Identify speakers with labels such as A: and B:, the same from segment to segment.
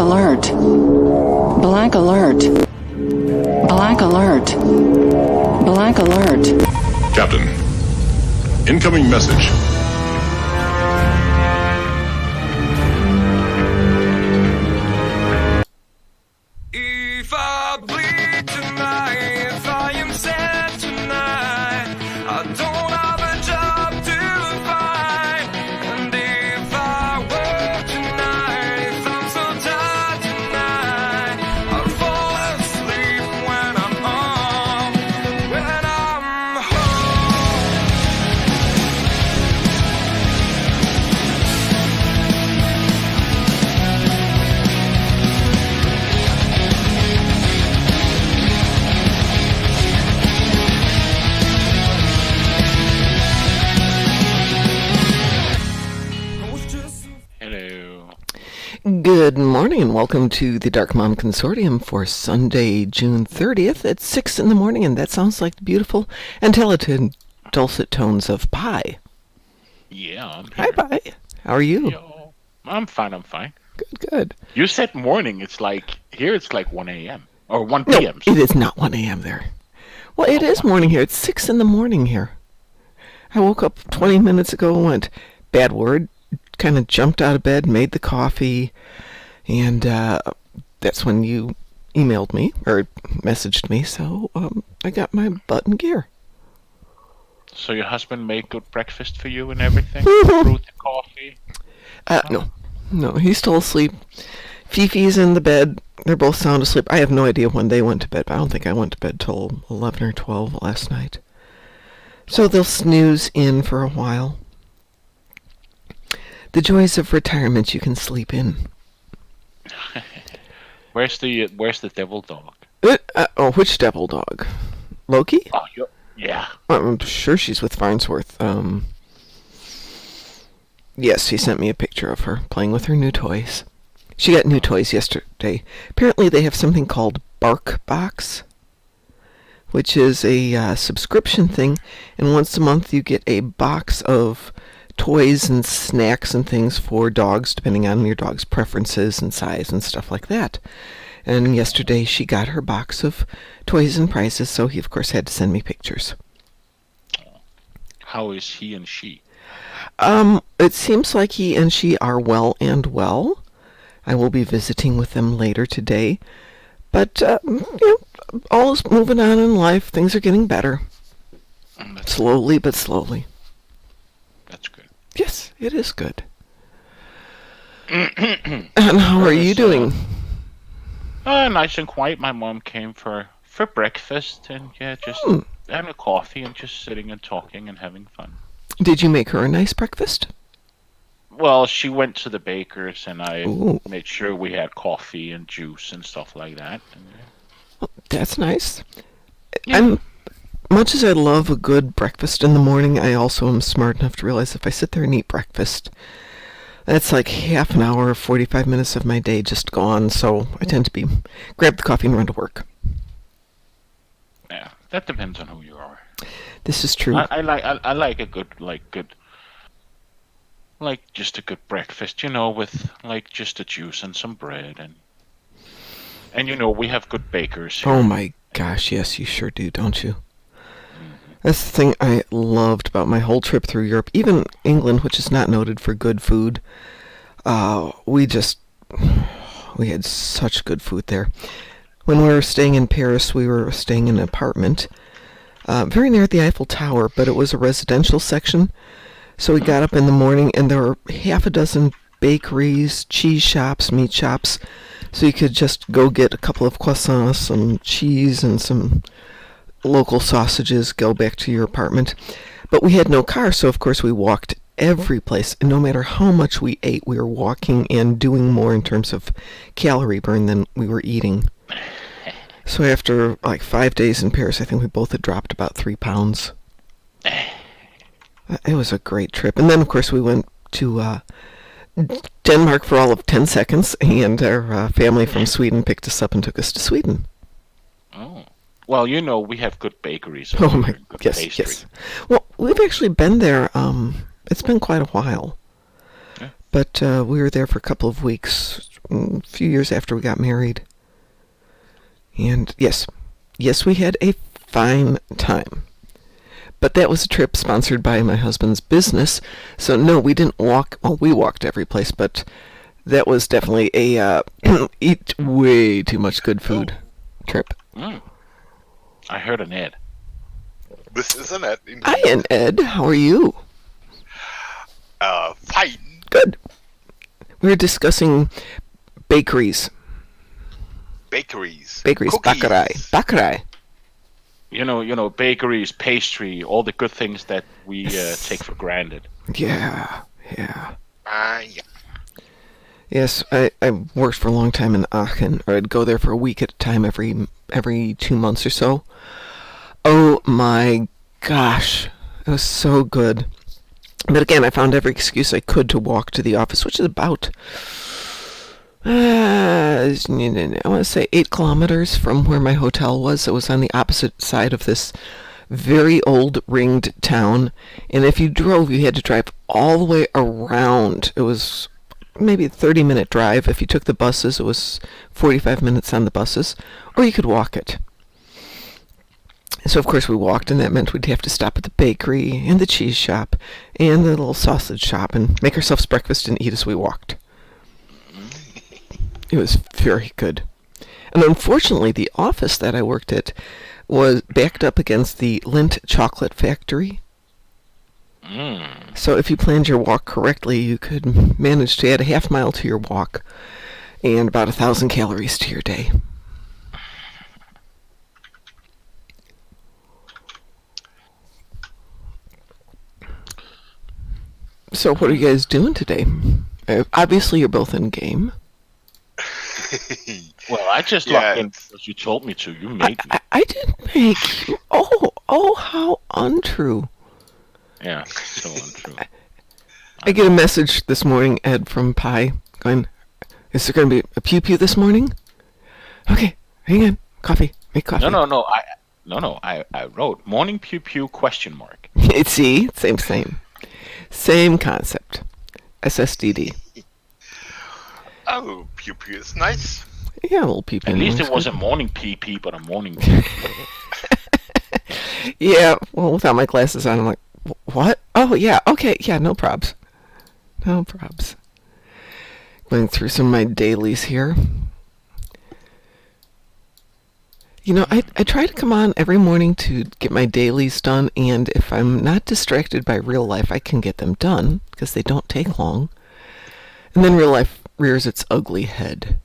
A: alert. Black alert. Black alert. Black alert.
B: Captain, incoming message.
C: If I bleed tonight, if I am sad tonight, I don't have a job to find. And if I work tonight, if I'm so tired tonight, I'll fall asleep when I'm home. When I'm
D: Hello.
E: Good morning and welcome to the Dark Mom Consortium for Sunday, June 30th at 6 in the morning, and that sounds like the beautiful and talented dulcet tones of Pi.
D: Yeah, I'm here.
E: Hi, Pi. How are you?
D: Yo. I'm fine.
E: Good, good.
D: You said morning. It's like, here it's like 1 a.m. Or 1
E: No,
D: p.m.
E: it is not 1 a.m. there. Well, it is morning here. It's 6 in the morning here. I woke up 20 minutes ago and went, bad word, kind of jumped out of bed, made the coffee, and that's when you emailed me, or messaged me, so I got my butt in gear.
D: So your husband made good breakfast for you and everything? Brewed the coffee?
E: No, he's still asleep. Fifi's in the bed. They're both sound asleep. I have no idea when they went to bed, but I don't think I went to bed till 11 or 12 last night. So they'll snooze in for a while. The joys of retirement you can sleep in.
D: Where's the devil dog?
E: Which devil dog? Loki?
D: Oh, yeah.
E: I'm sure she's with Farnsworth. Yes, he sent me a picture of her playing with her new toys. She got new toys yesterday. Apparently they have something called Bark Box, which is a subscription thing, and once a month you get a box of toys and snacks and things for dogs, depending on your dog's preferences and size and stuff like that. And yesterday she got her box of toys and prizes, so he of course had to send me pictures.
D: How is he and she?
E: It seems like he and she are well and well. I will be visiting with them later today. But, all is moving on in life. Things are getting better. Slowly but slowly.
D: That's good.
E: Yes, it is good. And how are you doing?
D: Nice and quiet. My mom came for breakfast, and just having a coffee and just sitting and talking and having fun.
E: Did you make her a nice breakfast?
D: Well, she went to the baker's, and I
E: Ooh.
D: made sure we had coffee and juice and stuff like that. And,
E: Well, that's nice.
D: Yeah.
E: Much as I love a good breakfast in the morning, I also am smart enough to realize if I sit there and eat breakfast, that's like half an hour, 45 minutes of my day just gone, so I tend to grab the coffee and run to work.
D: yeah, that depends on who you are.
E: This is true.
D: I like a good just a good breakfast, with like just a juice and some bread and we have good bakers here.
E: Oh my gosh, yes, you sure do, don't you? That's the thing I loved about my whole trip through Europe. Even England, which is not noted for good food, we had such good food there. When we were staying in Paris, we were staying in an apartment very near the Eiffel Tower, but it was a residential section. So we got up in the morning, and there were half a dozen bakeries, cheese shops, meat shops, so you could just go get a couple of croissants, some cheese, and some local sausages, go back to your apartment. But we had no car, so of course we walked every place, and no matter how much we ate, we were walking and doing more in terms of calorie burn than we were eating. So after like 5 days in Paris, I think we both had dropped about 3 pounds. It was a great trip. And then, of course, we went to Denmark for all of 10 seconds, and our family from Sweden picked us up and took us to Sweden.
D: Oh. Well, we have good bakeries.
E: Oh, my,
D: good
E: yes,
D: pastry.
E: yes. Well, we've actually been there. It's been quite a while.
D: Yeah.
E: But we were there for a couple of weeks a few years after we got married. And yes, we had a fine time. But that was a trip sponsored by my husband's business. So no, we didn't walk. Well, we walked every place, but that was definitely a eat way too much good food trip.
D: I heard an Ed.
F: This is an Ed. Indeed.
E: Hi, and Ed. How are you?
F: Fine.
E: Good. We were discussing bakeries.
F: Bakeries.
E: Bakeries.
F: Cookies.
E: Bakarai.
D: You know, bakeries, pastry, all the good things that we take for granted.
E: Yeah.
F: Yeah.
E: Yes, I worked for a long time in Aachen, or I'd go there for a week at a time every 2 months or so. Oh my gosh, it was so good. But again, I found every excuse I could to walk to the office, which is about, I want to say 8 kilometers from where my hotel was. It was on the opposite side of this very old ringed town, and if you drove, you had to drive all the way around. It was maybe a 30-minute drive. If you took the buses, it was 45 minutes on the buses, or you could walk it. So, of course, we walked, and that meant we'd have to stop at the bakery and the cheese shop and the little sausage shop and make ourselves breakfast and eat as we walked. It was very good. And unfortunately, the office that I worked at was backed up against the Lindt chocolate factory. So if you planned your walk correctly, you could manage to add a half mile to your walk and about 1,000 calories to your day. So what are you guys doing today? Obviously, you're both in game.
D: Well, I just logged in because you told me to. You made me.
E: I didn't make you. Oh, how untrue.
D: Yeah, so untrue.
E: I get a message this morning, Ed, from Pi, going, is there going to be a pew-pew this morning? Okay, hang on. Coffee. Make coffee.
D: No. I wrote morning pew pew question mark.
E: See? Same concept. SSDD.
F: Oh, pew pew is nice.
E: Yeah, a little pew-pew.
D: At least it was a morning pee, but a morning pew.
E: Yeah, well, without my glasses on, I'm like, what? Oh, yeah, okay, yeah, no probs. No probs. Going through some of my dailies here. You know, I try to come on every morning to get my dailies done, and if I'm not distracted by real life, I can get them done, because they don't take long. And then real life rears its ugly head.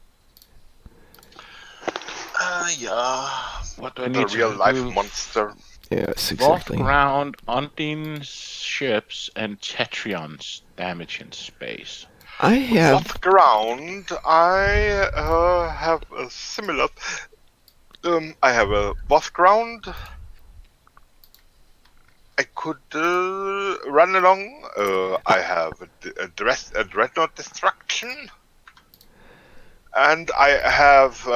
F: Yeah.
D: What do I
F: The
D: need to
F: real life
D: do?
F: monster.
E: Yes,
D: Golf
E: exactly.
D: ground, Undine ships, and Tetrion's damage in space.
E: I have...
F: Off ground, I have a similar. I have a boss ground. I could run along. I have a dreadnought destruction, and I have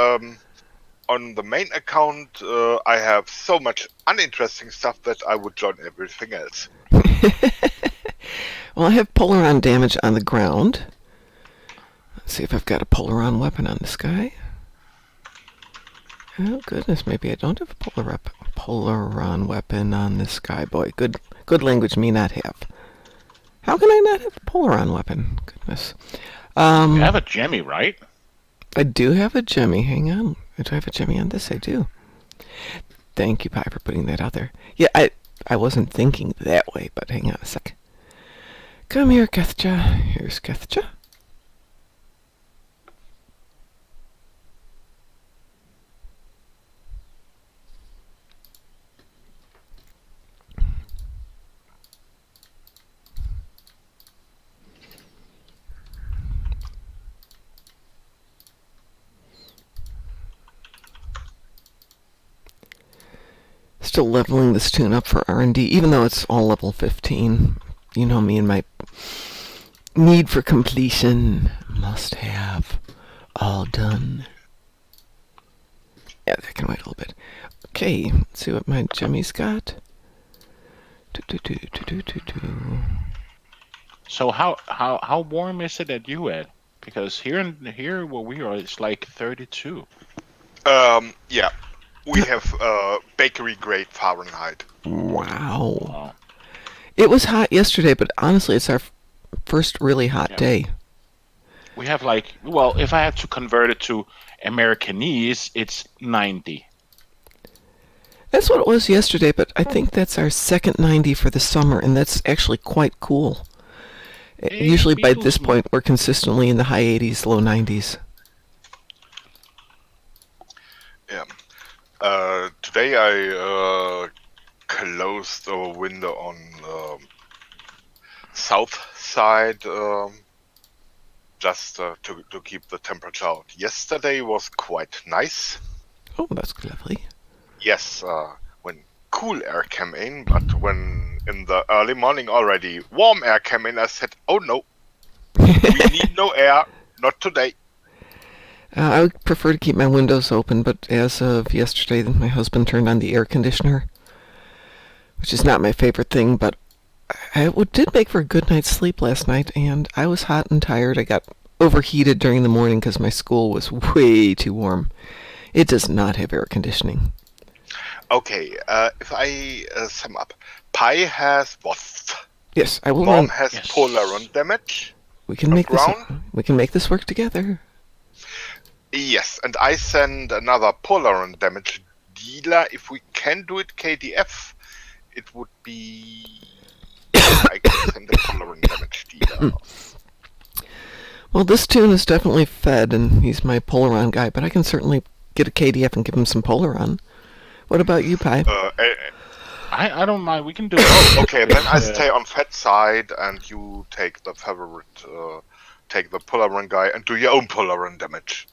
F: on the main account. I have so much uninteresting stuff that I would join everything else.
E: Well, I have Polaron damage on the ground. Let's see if I've got a Polaron weapon on this guy. Oh, goodness, maybe I don't have a Polaron weapon on this guy. Boy, good language me not have. How can I not have a Polaron weapon? Goodness.
D: You have a Jemmy, right?
E: I do have a Jemmy. Hang on. Do I have a Jemmy on this? I do. Thank you, Pi, for putting that out there. Yeah, I wasn't thinking that way, but hang on a sec. Come here, Kethja. Here's Kethja. Still leveling this tune up for R&D, even though it's all level 15. You know me and my need for completion. Must have. All done. Yeah, that can wait a little bit. Okay, let's see what my Jemmy's got.
D: So how warm is it at you, Ed? Because here where we are, it's like 32.
F: Yeah. We have bakery grade Fahrenheit.
E: Wow.
D: Wow.
E: It was hot yesterday, but honestly, it's our first really hot
D: Yeah.
E: day.
D: We have like, well, if I had to convert it to Americanese, it's 90.
E: That's what it was yesterday, but I think that's our second 90 for the summer, and that's actually quite cool.
D: Hey,
E: Usually by
D: Beatles
E: this
D: man.
E: point, we're consistently in the high 80s, low 90s.
F: Yeah. Today I closed the window on south side just to keep the temperature out. Yesterday was quite nice.
E: Oh, that's lovely.
F: Yes, when cool air came in, but when in the early morning already warm air came in, I said, "Oh no, we need no air, not today."
E: I would prefer to keep my windows open, but as of yesterday, my husband turned on the air conditioner, which is not my favorite thing, but it did make for a good night's sleep last night, and I was hot and tired. I got overheated during the morning because my school was way too warm. It does not have air conditioning.
F: Okay, if I sum up, Pi has wasp,
E: Yes, I will
F: Mom
E: run.
F: has
D: Yes.
F: Polaron damage.
E: We can make this.
F: ground?
E: We can make this work together.
F: Yes, and I send another Polaron damage dealer. If we can do it KDF, it would be... I can send a Polaron damage dealer.
E: Well, this tune is definitely fed, and he's my Polaron guy, but I can certainly get a KDF and give him some Polaron. What about you, Pi?
D: I don't mind. We can do it.
F: Okay, then I stay on fat side, and you take the favorite, take the Polaron guy, and do your own Polaron damage.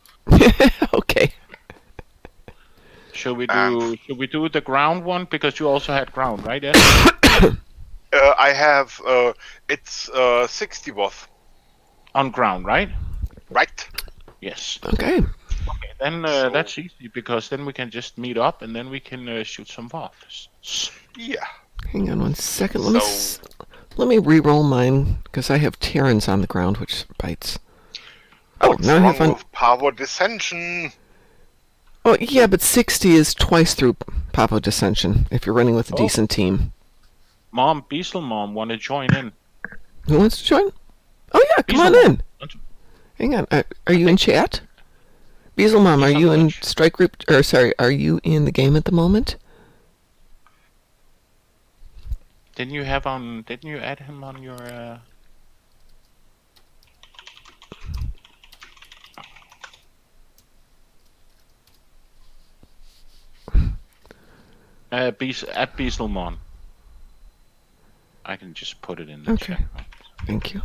E: Okay.
D: Should we do the ground one, because you also had ground, right? Yes?
F: I have, it's 60 watt,
D: On ground, right?
F: right?
D: Yes.
E: Okay.
D: Okay, then
F: So-
D: that's easy, because then we can just meet up and then we can shoot some waffles.
F: Yeah.
E: Hang on 1 second.
F: So-
E: Let me re-roll mine because I have Terrans on the ground, which bites. Oh,
F: What's
E: now I
F: wrong
E: have fun.
F: with power dissension?
E: Oh, yeah, but 60 is twice through Papa Dissension if you're running with a
D: Oh.
E: decent team.
D: Mom, Beasel Mom, want to join in?
E: Who wants to join? Oh, yeah, come on
D: Beasel
E: in.
D: Mom.
E: Hang on. Are you in chat? Beasel Mom, are
D: He's on
E: you in
D: Twitch.
E: strike group? Or, sorry, are you in the game at the moment?
D: Didn't you add him on your? At Beaselmon. I can just put it in the
E: Okay.
D: chat.
E: Thank you.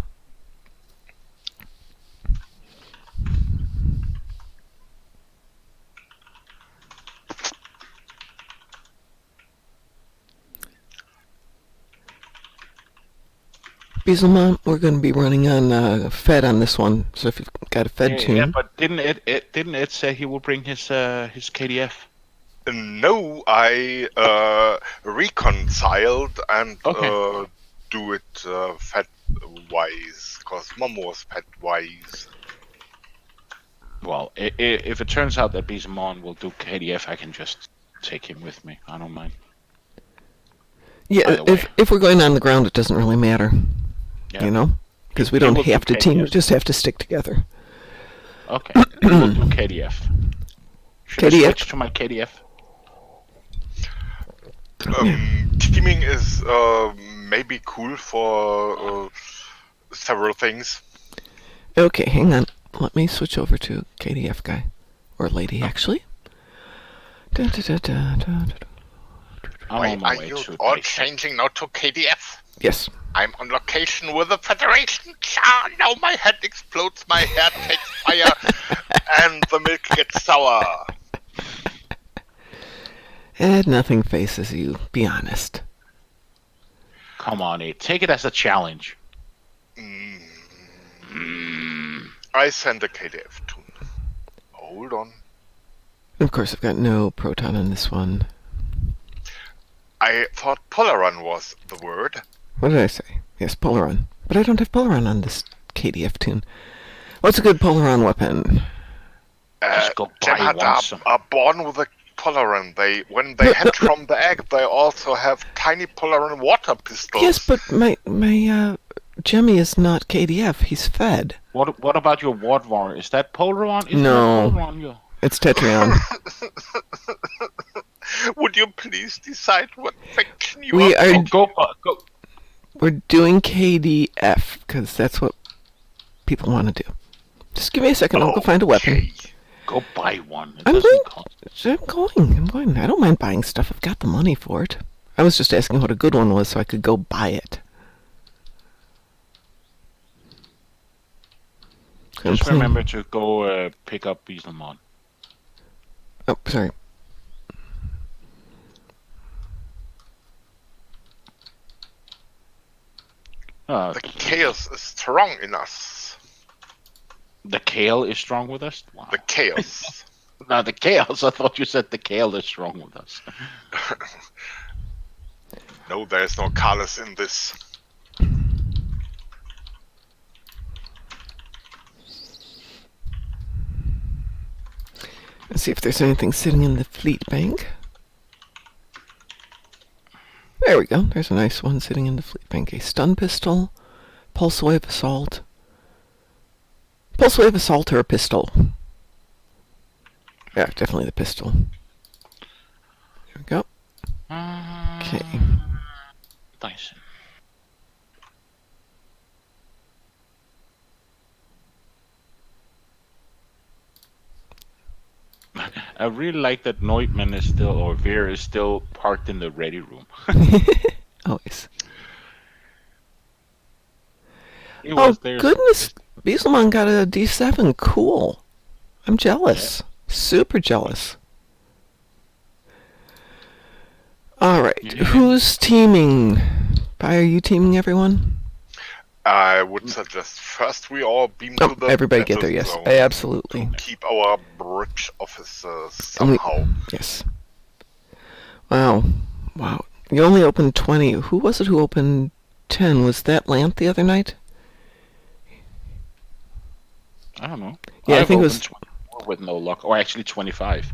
E: Beaselmon, we're going to be running on Fed on this one, so if you've got a Fed tune...
D: Yeah, but didn't it say he will bring his KDF?
F: No, I reconciled and
D: Okay.
F: do it fat wise, cause Mom was fat wise.
D: Well, if it turns out that Beaselmon will do KDF, I can just take him with me. I don't mind.
E: Yeah,
D: Either way.
E: if we're going on the ground, it doesn't really matter,
D: Yeah.
E: you know? Because we
D: He
E: don't
D: will do
E: have to team, we
D: KDF.
E: just have to stick together.
D: Okay, we'll do KDF. Should I
E: KDF?
D: switch to my KDF?
F: Teaming is maybe cool for several things.
E: Okay, hang on. Let me switch over to KDF guy. Or lady, actually. Da, da, da, da, da, da.
D: I'm
F: Why
D: on my
F: are
D: way
F: you
D: to
F: all
D: Dyson.
F: changing now to KDF?
E: Yes.
F: I'm on location with the Federation. Ah, now my head explodes, my hair takes fire, and the milk gets sour.
E: Nothing faces you, be honest.
D: Come on, Nate. Take it as a challenge.
F: I send a KDF tune. Hold on.
E: Of course, I've got no proton on this one.
F: I thought Polaron was the word.
E: What did I say? Yes, Polaron. But I don't have Polaron on this KDF tune. What's a good Polaron weapon?
D: Just go buy one
F: Jem'Hadar
D: some.
F: are born with a Polaron. When they
E: No,
F: hatch from the egg, they also have tiny Polaron water pistols.
E: Yes, but my Jemmy is not KDF. He's fed.
D: What about your Ward Warrior? Is that Polaron? Isn't
E: No.
D: that Polaron? You?
E: It's Tetrion.
F: Would you please decide what faction you
E: We
F: are?
E: are
D: Go.
E: we're doing KDF because that's what people want to do. Just give me a second. I'll go find a weapon.
F: Okay.
D: Go buy one. It
E: I'm
D: doesn't
E: going.
D: cost.
E: I'm going. I don't mind buying stuff. I've got the money for it. I was just asking what a good one was so I could go buy it. I'm
D: Just
E: playing-
D: remember to go pick up Beaselmon.
E: Oh, sorry.
F: The chaos is strong in us.
D: The kale is strong with us? Wow.
F: The chaos.
D: No, the chaos. I thought you said the kale is strong with us.
F: No, there is no colors in this.
E: Let's see if there's anything sitting in the fleet bank. There we go. There's a nice one sitting in the fleet bank. A stun pistol, pulse wave assault. Pulse wave assault or a pistol? Yeah, definitely the pistol. There we go. Okay.
D: Dyson. I really like that Neutmann is still, or Veer is still parked in the ready room.
E: Always.
D: He
E: Oh,
D: was there.
E: goodness. Beaselmon got a D7. Cool. I'm jealous. Super jealous. Alright.
D: Yeah.
E: Who's teaming? Pi, are you teaming everyone?
F: I would suggest first we all beam
E: Oh,
F: to the
E: everybody get
F: battle
E: there, yes.
F: zone
E: Absolutely.
F: to keep our bridge officers
E: And we-
F: somehow.
E: Yes. Wow. Wow. You only opened 20. Who was it who opened 10? Was that Lant the other night?
D: I don't know.
E: Yeah, I
D: I've
E: think it was-
D: opened 24 with no luck, or actually 25.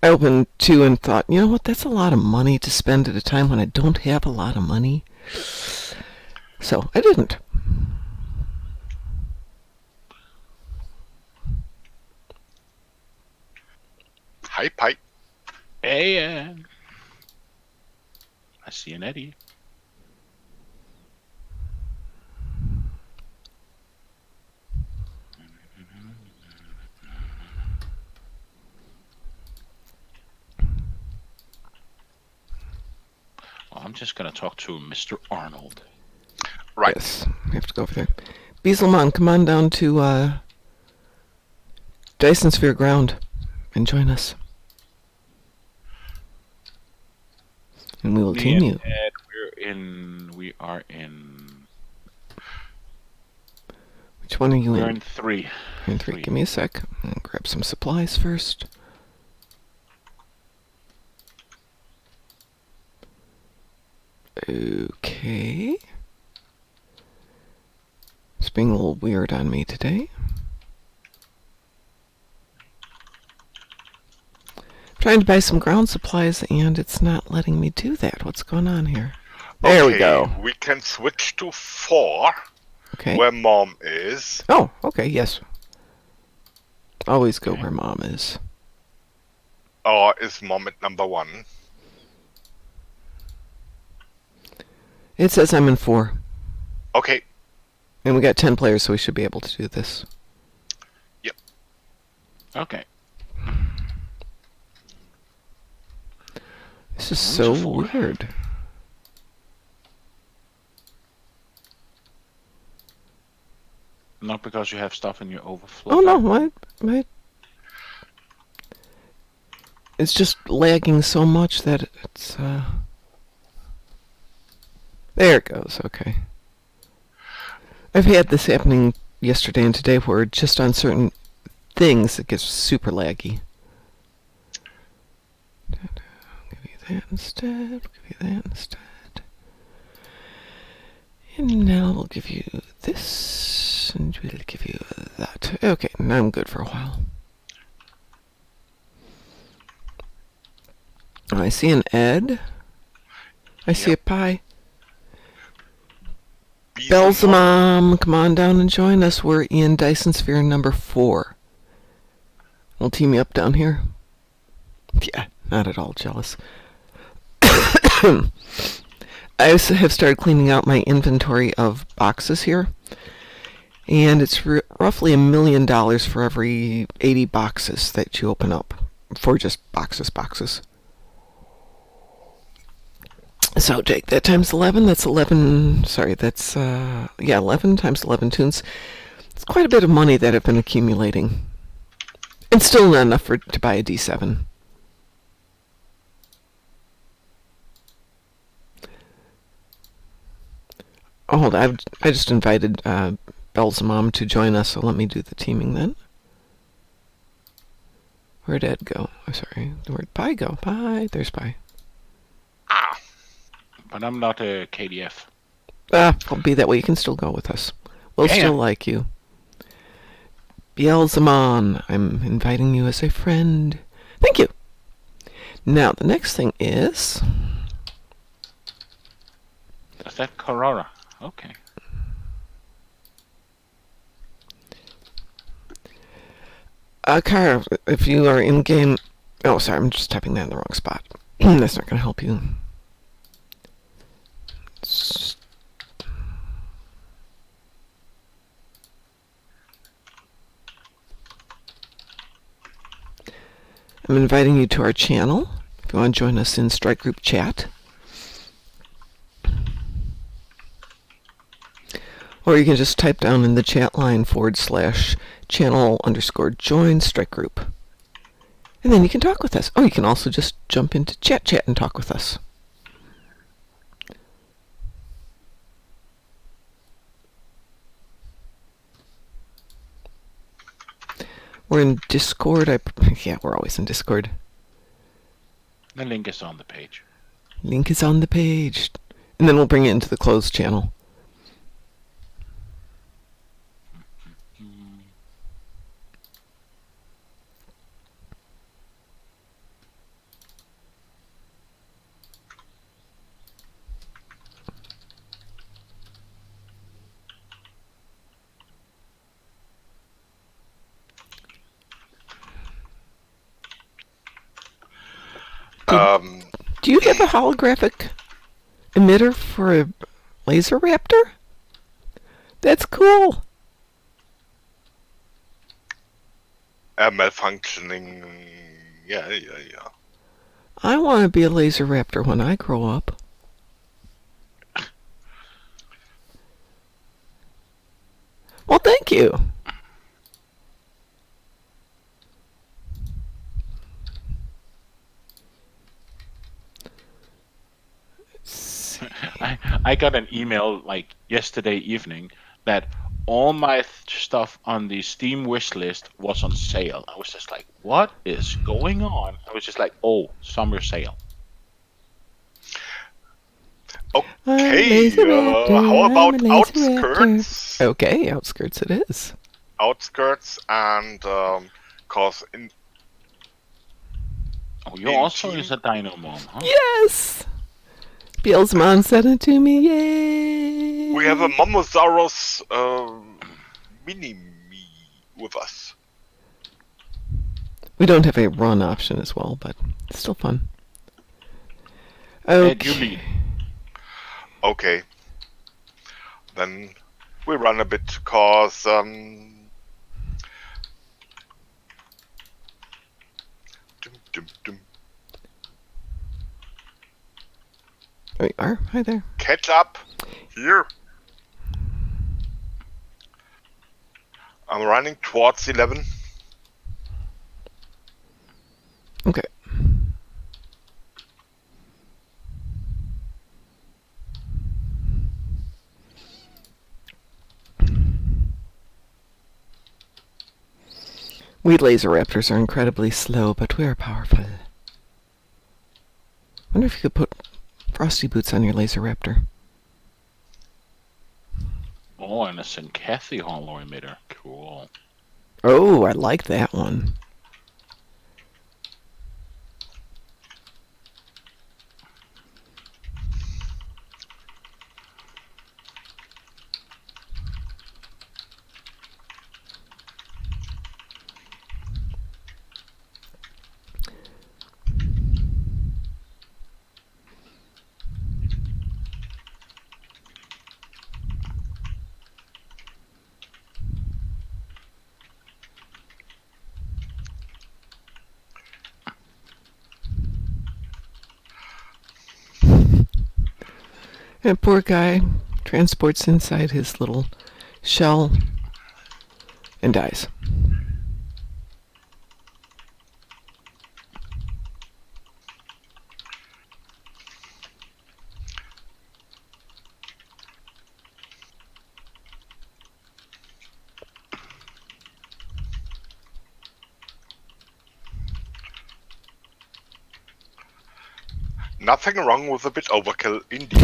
E: I opened 2 and thought, you know what, that's a lot of money to spend at a time when I don't have a lot of money. So, I didn't.
F: Hi, Pi.
D: Hey, I see an Eddie. Well, I'm just gonna talk to Mr. Arnold.
F: Right.
E: Yes, we have to go over there. Beaselmon, come on down to Dyson Sphere Ground and join us. And we will
D: Me
E: team
D: and
E: you.
D: Ed, we are in
E: Which one are you
D: we're
E: in?
D: in 3.
E: You're in 3. Give me a sec. I'll grab some supplies first. Okay. It's being a little weird on me today. Trying to buy some ground supplies and it's not letting me do that. What's going on here? There we
F: Okay,
E: go.
F: We can switch to 4,
E: Okay.
F: where Mom is.
E: Oh, okay, yes. Always go where Mom is.
F: Or is Mom at number 1?
E: It says I'm in 4.
F: Okay.
E: And we got 10 players, so we should be able to do this.
D: Okay.
E: This is so
D: 4.
E: weird.
D: Not because you have stuff in your overflow.
E: Oh no,
D: bag.
E: my it's just lagging so much that it's there it goes, okay. I've had this happening yesterday and today where just on certain things it gets super laggy. I'll give you that instead, I'll give you that instead. And now we'll give you this. and we'll give you that. Okay, now I'm good for a while. I see an Ed. I see a pie. Belzamom, come on down and join us. We're in Dyson Sphere number 4. We'll team you up down here. Yeah, not at all jealous. I also have started cleaning out my inventory of boxes here. And it's roughly $1 million for every 80 boxes that you open up. For just boxes. So take that times 11, that's 11, sorry, that's, 11 times 11 tunes. It's quite a bit of money that I've been accumulating. And still not enough to buy a D7. Oh, hold on, I just invited Belle's mom to join us, so let me do the teaming then. Where'd Ed go? Oh, sorry, where'd Pi go? Pi, there's Pi.
D: But I'm not a KDF.
E: I'll be that way. You can still go with us. We'll still like you. Beelzemon, I'm inviting you as a friend. Thank you. Now, the next thing is...
D: Is that Corora? Okay.
E: Kara, if you are in-game... Oh, sorry, I'm just typing that in the wrong spot. That's not going to help you. I'm inviting you to our channel. If you want to join us in Strike Group Chat. Or you can just type down in the chat line /channel_join Strike Group. And then you can talk with us. Oh, you can also just jump into chat and talk with us. We're in Discord. Yeah, we're always in Discord.
D: The link is on the page.
E: Link is on the page. And then we'll bring it into the closed channel. Do you have a holographic emitter for a laser raptor? That's cool.
F: Malfunctioning. Yeah.
E: I want to be a laser raptor when I grow up. Well, thank you.
D: I got an email like yesterday evening that all my stuff on the Steam wish list was on sale. I was just like, what is going on? I was just like, oh, summer sale.
F: Okay, how about Outskirts?
E: Okay, Outskirts it is.
F: Outskirts and, cause in...
D: Oh, you also is a Dino Mom, huh?
E: Yes! Beelzemon sent it to me, yay!
F: We have a Momosaurus mini-me with us.
E: We don't have a run option as well, but it's still fun. Okay.
D: Ed, you lead.
F: Okay. Then we run a bit, cause
E: There you are. Hi there.
F: catch up here. I'm running towards 11.
E: Okay. We laser raptors are incredibly slow, but we are powerful. Wonder if you could put frosty boots on your laser raptor.
D: Oh Oh, and a Syncathi hollow emitter. Cool.
E: Oh, I like that one. That poor guy transports inside his little shell and dies.
F: Nothing wrong with a bit overkill, indeed.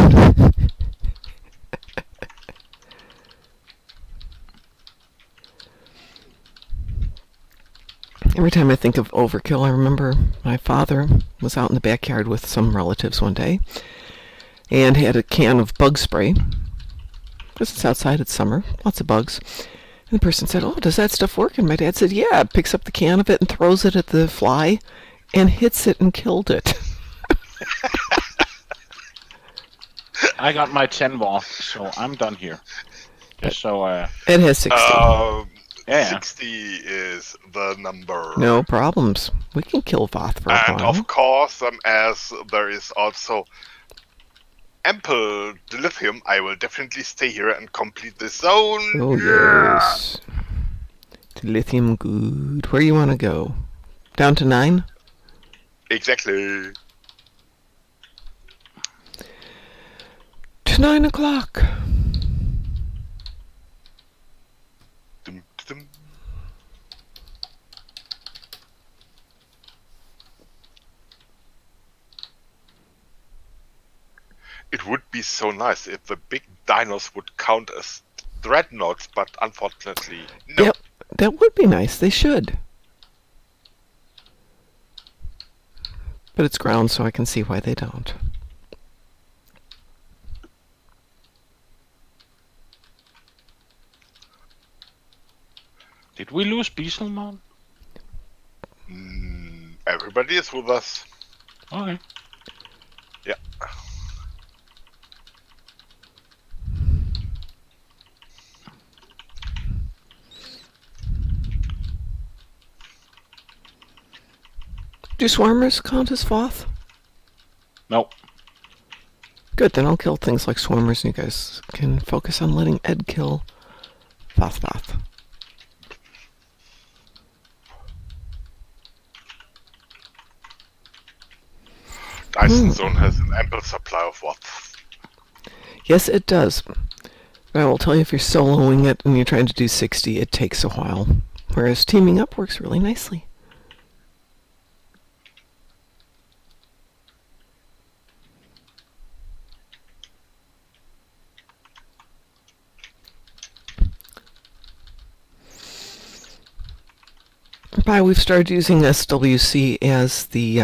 E: Every time I think of overkill, I remember my father was out in the backyard with some relatives one day and had a can of bug spray. Because it's outside, it's summer, lots of bugs. And the person said, "Oh, does that stuff work?" And my dad said, "Yeah," picks up the can of it and throws it at the fly and hits it and killed it.
D: I got my 10 watt, so I'm done here. Just so,
E: It has 60.
D: yeah.
F: 60 is the number.
E: No problems. We can kill Voth for a
F: And
E: while.
F: of course, as there is also ample dilithium, I will definitely stay here and complete this zone.
E: Oh, yes. Lithium good. Where you want to go? Down to 9?
F: Exactly.
E: To 9 o'clock.
F: Dum, dum. It would be so nice if the big dinos would count as dreadnoughts, but unfortunately, no.
E: Yep, that would be nice. They should. But it's ground, so I can see why they don't.
D: Did we lose Beaselmon?
F: Everybody is with us.
D: Okay.
F: Yeah.
E: Do swarmers count as Voth?
D: Nope.
E: Good, then I'll kill things like swarmers and you guys can focus on letting Ed kill Voth.
F: Dyson Zone has an ample supply of what?
E: Yes, it does. But I will tell you, if you're soloing it and you're trying to do 60, it takes a while. Whereas teaming up works really nicely. We've started using SWC as the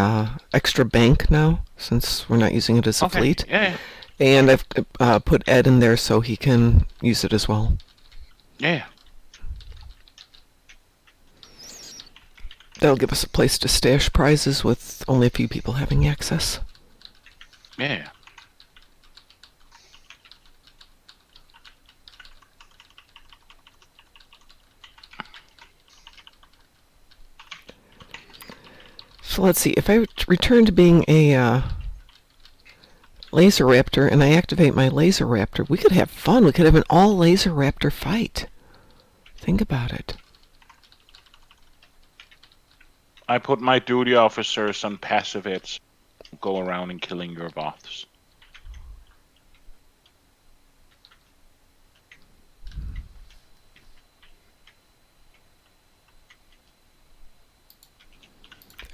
E: extra bank now, since we're not using it as a fleet.
D: Yeah.
E: And I've put Ed in there so he can use it as well.
D: Yeah.
E: That'll give us a place to stash prizes with only a few people having access.
D: Yeah.
E: So let's see, if I return to being a laser raptor and I activate my laser raptor, we could have fun. We could have an all laser raptor fight. Think about it.
D: I put my duty officers on passive hits. Go around and killing your Voths.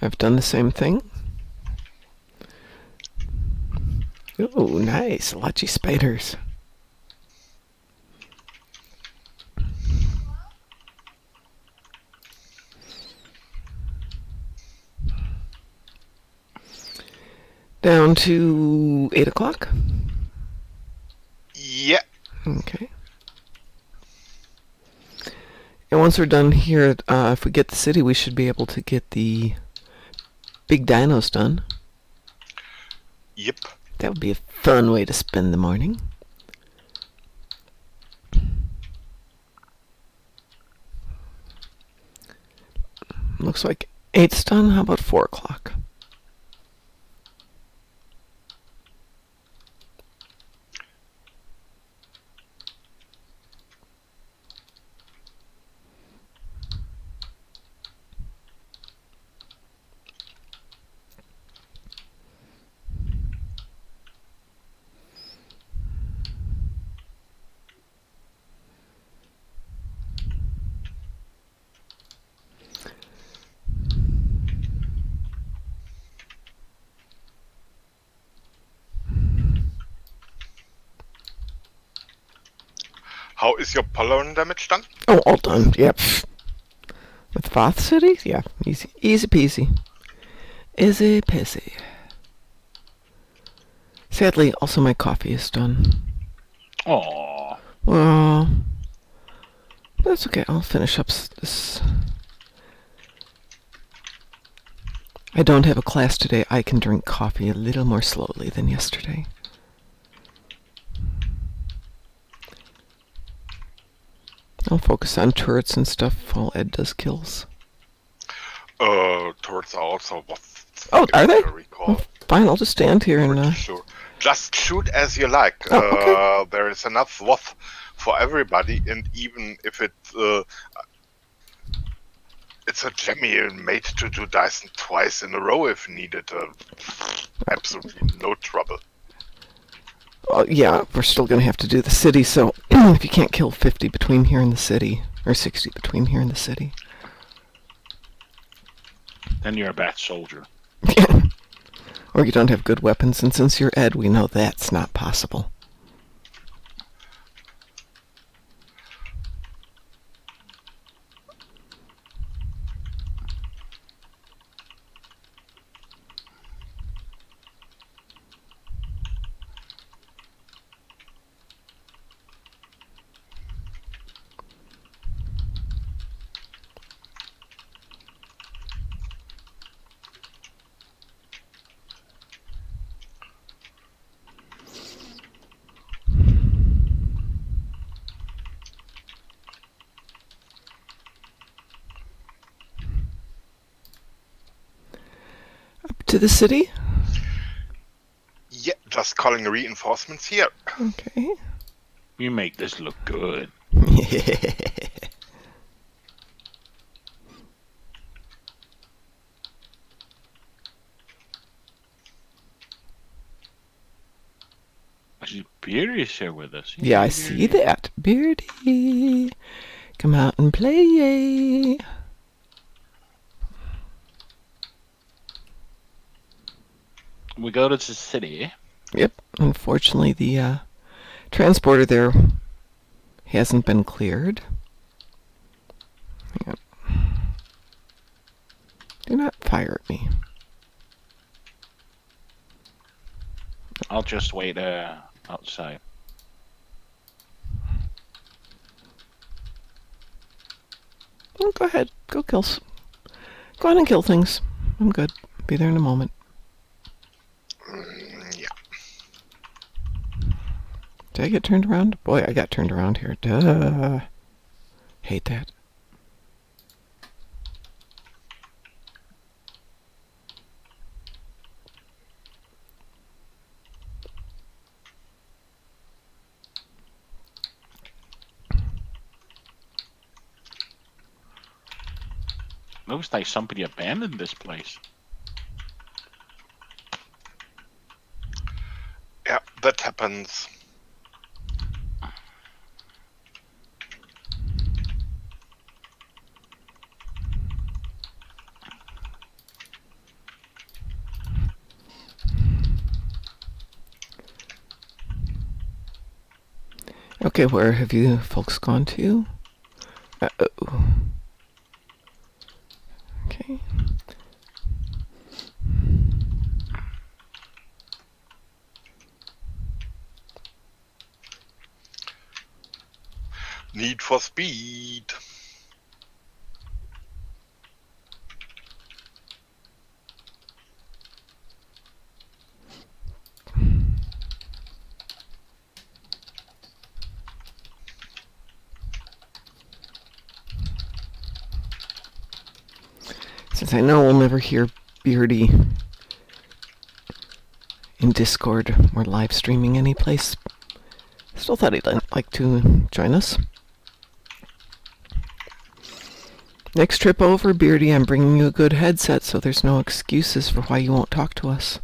E: I've done the same thing. Oh, nice. Lucky spiders. Down to 8 o'clock?
F: Yeah.
E: Okay. And once we're done here, if we get the city, we should be able to get the big dinos done.
F: Yep.
E: That would be a fun way to spend the morning. Looks like 8's done. How about 4 o'clock?
F: How is your pollen damage done?
E: Oh, all done. Yep. With Foth City? Yeah, easy. Easy peasy. Easy peasy. Sadly, also my coffee is done.
D: Aww.
E: Well, that's okay. I'll finish up this. I don't have a class today. I can drink coffee a little more slowly than yesterday. I'll focus on turrets and stuff while Ed does kills.
F: Turrets are also worth.
E: Oh, are they?
F: I recall.
E: Well, fine, I'll just stand here and...
F: Sure. Just shoot as you like.
E: Oh, okay.
F: There is enough worth for everybody, and even if it's a Jemmy made to do Dyson twice in a row if needed. Absolutely no trouble.
E: Well, yeah, we're still going to have to do the city, so if you can't kill 50 between here and the city, or 60 between here and the city...
D: Then you're a bad soldier.
E: Or you don't have good weapons, and since you're Ed, we know that's not possible. Up to the city?
F: Yeah, just calling reinforcements here.
E: Okay.
D: You make this look good. Actually, Beardy is here with us.
E: Yeah, I see that. Beardy, come out and play.
D: We go to the city.
E: Yep. Unfortunately, the transporter there hasn't been cleared. Yep. Do not fire at me.
D: I'll just wait outside.
E: Oh, go ahead. Go kills. Go on and kill things. I'm good. Be there in a moment.
F: Yeah.
E: Did I get turned around? Boy, I got turned around here. Duh. Hate that.
D: Looks like somebody abandoned this place.
F: Yeah, that happens.
E: Okay, where have you folks gone to? Uh-oh. Okay.
F: Need for Speed.
E: Since I know we'll never hear Beardy in Discord or live streaming anyplace, still thought he'd like to join us. Next trip over, Beardy, I'm bringing you a good headset so there's no excuses for why you won't talk to us.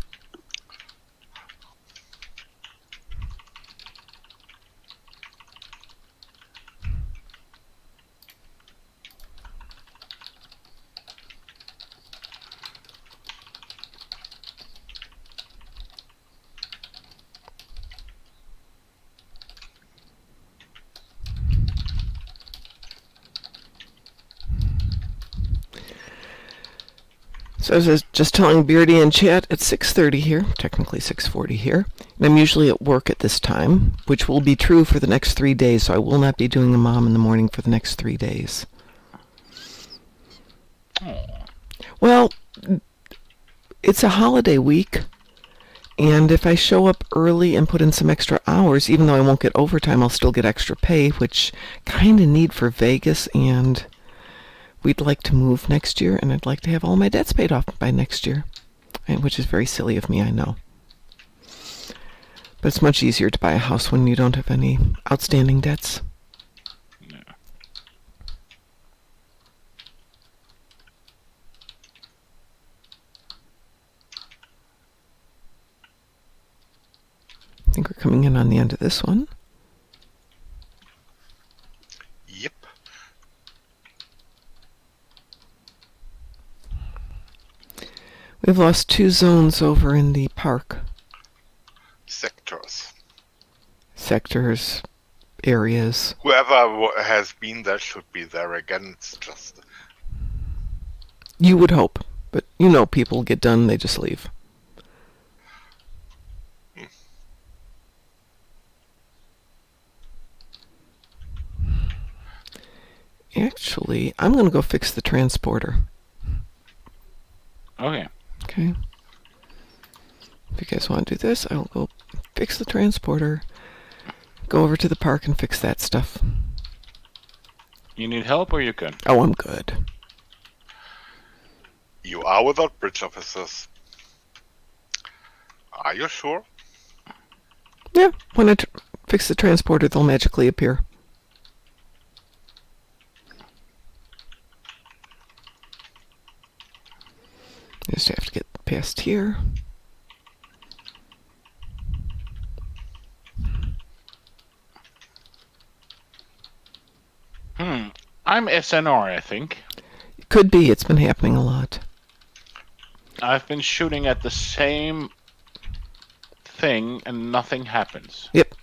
E: So I was just telling Beardy in chat, it's 6:30 here, technically 6:40 here, and I'm usually at work at this time, which will be true for the next 3 days, so I will not be doing the mom in the morning for the next 3 days. Well, it's a holiday week, and if I show up early and put in some extra hours, even though I won't get overtime, I'll still get extra pay, which kind of need for Vegas, and we'd like to move next year, and I'd like to have all my debts paid off by next year, which is very silly of me, I know. But it's much easier to buy a house when you don't have any outstanding debts.
D: Yeah.
E: I think we're coming in on the end of this one.
F: Yep.
E: We've lost 2 zones over in the park. Sectors, areas.
F: Whoever has been there should be there again. It's just...
E: You would hope, but you know people get done, they just leave. Actually, I'm going to go fix the transporter.
D: Okay.
E: Okay. If you guys want to do this, I'll go fix the transporter, go over to the park and fix that stuff.
D: You need help or you can?
E: Oh, I'm good.
F: You are without bridge officers. Are you sure?
E: Yeah, when I fix the transporter, they'll magically appear. Just have to get past here.
D: I'm SNR, I think.
E: Could be. It's been happening a lot.
D: I've been shooting at the same thing and nothing happens.
E: Yep.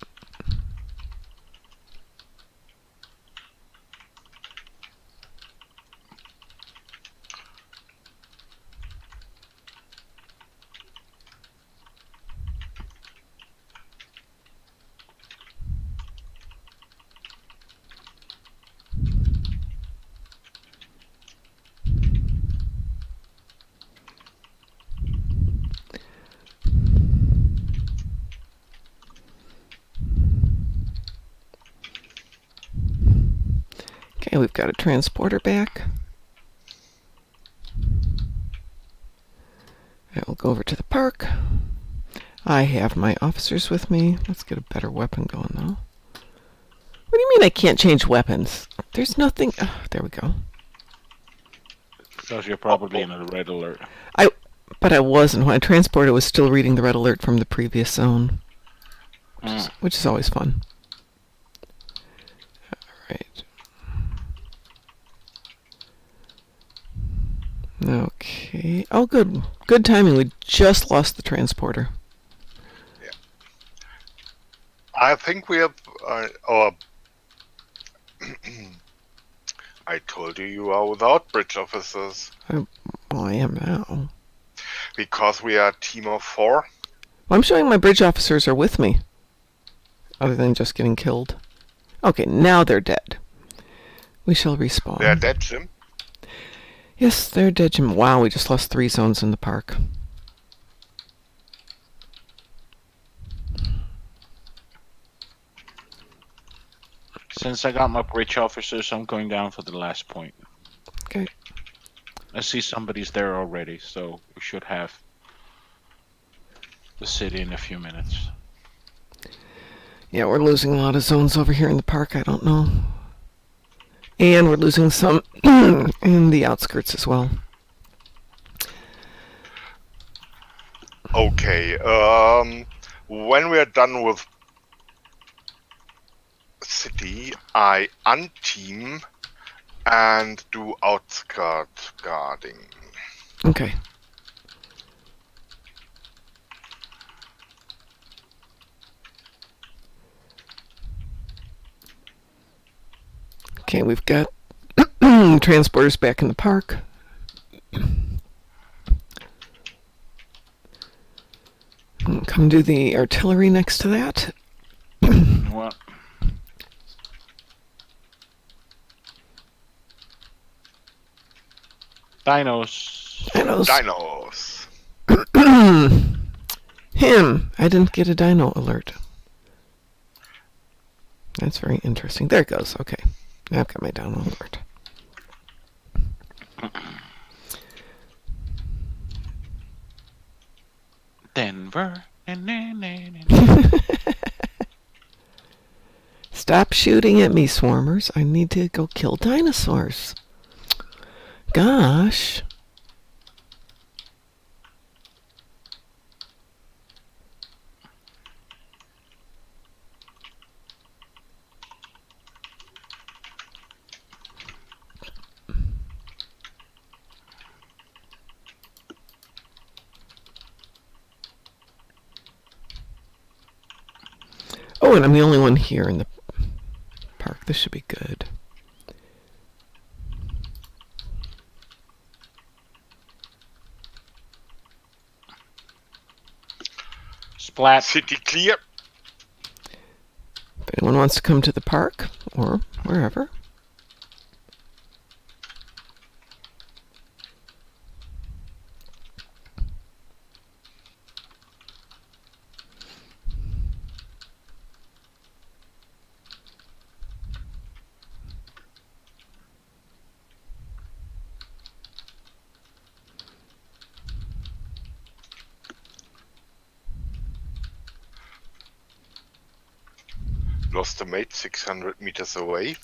E: Okay, we've got a transporter back. I will go over to the park. I have my officers with me. Let's get a better weapon going, though. What do you mean I can't change weapons? There's nothing... Oh, there we go.
D: Because you're probably in a red alert.
E: But I wasn't. When I transported, it was still reading the red alert from the previous zone. Which is always fun. Alright. Okay. Oh, good. Good timing. We just lost the transporter.
F: Yeah. I think we have... I told you are without bridge officers.
E: Well, I am now.
F: Because we are a team of 4.
E: Well, I'm showing my bridge officers are with me. Other than just getting killed. Okay, now they're dead. We shall respawn.
F: They're dead, Jim.
E: Yes, they're dead, Jim. Wow, we just lost 3 zones in the park.
D: Since I got my bridge officers, I'm going down for the last point.
E: Okay.
D: I see somebody's there already, so we should have the city in a few minutes.
E: Yeah, we're losing a lot of zones over here in the park. I don't know. And we're losing some in the outskirts as well.
F: Okay, when we are done with city, I unteam and do outskirt guarding.
E: Okay. Okay, we've got transporters back in the park. Come do the artillery next to that.
D: What? Dinos.
E: Dinos.
F: Dinos.
E: Him! I didn't get a dino alert. That's very interesting. There it goes. Okay. Now I've got my dino alert.
D: Denver.
E: Stop shooting at me, swarmers. I need to go kill dinosaurs. Gosh. Oh, and I'm the only one here in the park. This should be good.
D: Splat.
F: City clear.
E: If anyone wants to come to the park, or wherever.
F: Lost a mate 600 meters away.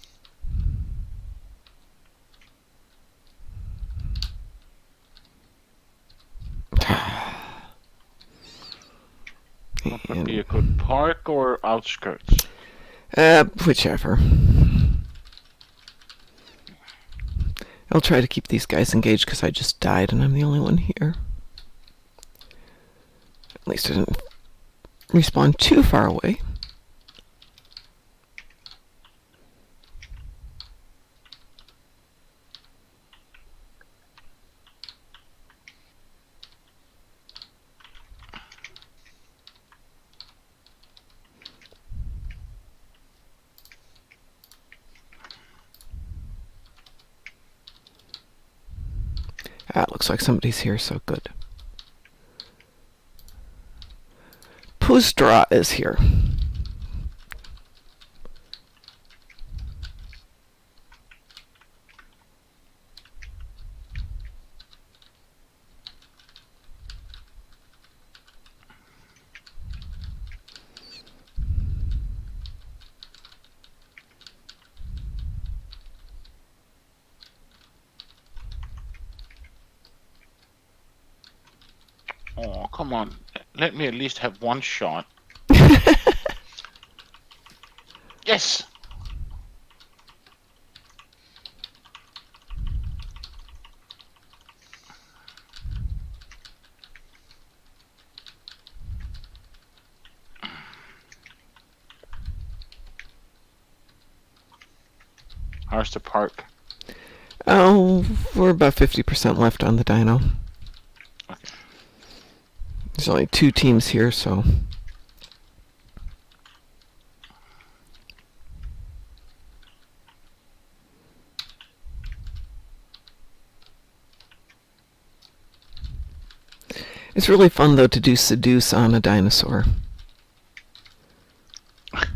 D: Would be a good park or outskirts?
E: Whichever. I'll try to keep these guys engaged because I just died and I'm the only one here. At least I didn't respawn too far away. It looks like somebody's here, so good. Pustra is here.
D: Oh, come on. Let me at least have one shot. Yes! How's the park?
E: Oh, we're about 50% left on the dino.
D: Okay.
E: There's only 2 teams here, so... It's really fun, though, to do seduce on a dinosaur. I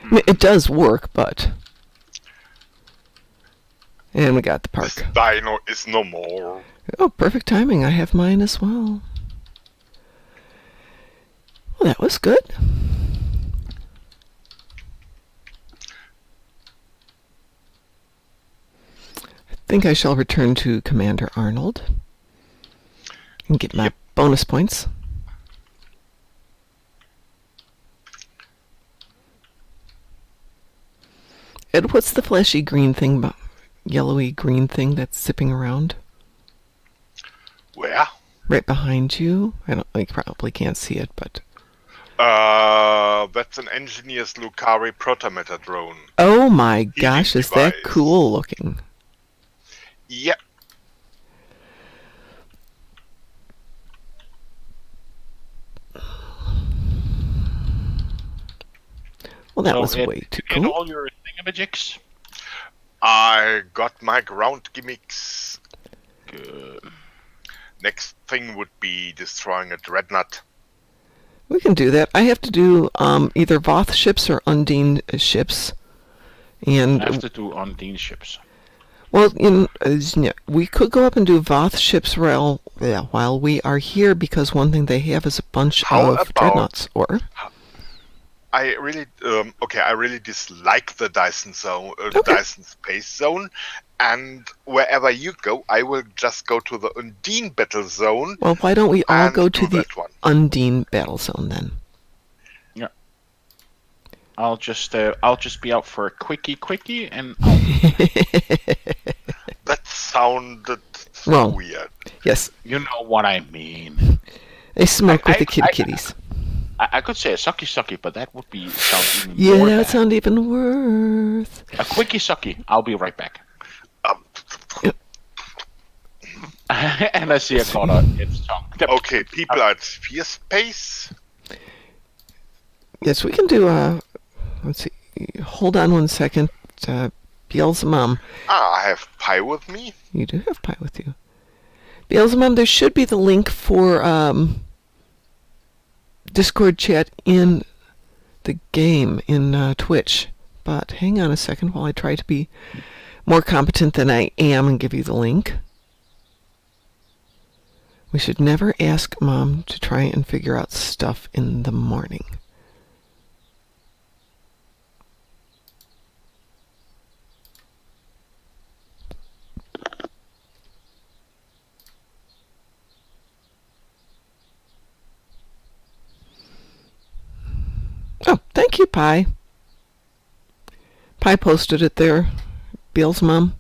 E: mean, it does work, but... And we got the park.
F: This dino is no more.
E: Oh, perfect timing. I have mine as well. Well, that was good. I think I shall return to Commander Arnold and get my bonus points. Ed, what's the flashy green thing, yellowy green thing that's zipping around?
F: Where?
E: Right behind you. I probably can't see it, but...
F: That's an Engineer's Lucari Protometer drone.
E: Oh my gosh,
F: Heating
E: is that
F: device.
E: cool looking?
F: Yep.
E: Well, that
D: So
E: was
D: Ed,
E: way too
D: get
E: cool.
D: all your thingamajigs?
F: I got my ground gimmicks.
D: Good.
F: Next thing would be destroying a dreadnought.
E: We can do that. I have to do either Voth ships or Undine ships. And,
D: I have to do Undine ships.
E: well, we could go up and do Voth ships while we are here, because one thing they have is a bunch
F: How
E: of
F: about-
E: dreadnoughts. Or
F: I really dislike the Dyson zone,
E: Okay.
F: Dyson space zone, and wherever you go, I will just go to the Undine battle zone.
E: well, why don't we all
F: and
E: go
F: do
E: to the
F: that one.
E: Undine battle zone then?
D: I'll just be out for a quickie, and
F: That sounded so
E: Wrong.
F: weird.
E: Yes,
D: you know what I mean.
E: a smoke with
D: I-
E: the
D: I-
E: kitties.
D: I could say a sucky, but that would sound even
E: Yeah,
D: more
E: that would
D: bad.
E: sound even worse.
D: A quickie sucky. I'll be right back.
F: Um,
D: And I see a corner. It's tongue.
F: okay, people at Sphere Space.
E: Yes, we can do let's see. Hold on one second. Beelzemum.
F: I have Pi with me.
E: You do have Pi with you. Beelzemum, there should be the link for Discord chat in the game in Twitch. But hang on a second while I try to be more competent than I am and give you the link. We should never ask Mom to try and figure out stuff in the morning. Oh, thank you, Pi. Pi posted it there. Beal's mom.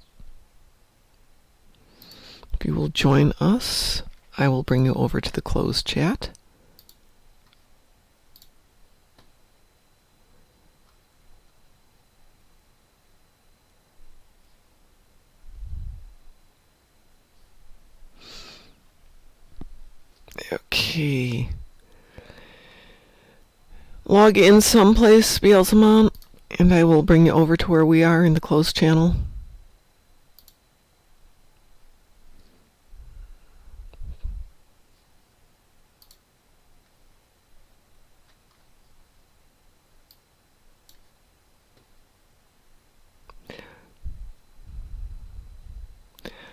E: If you will join us, I will bring you over to the closed chat. Okay. Log in someplace, Beelzemon, and I will bring you over to where we are in the closed channel.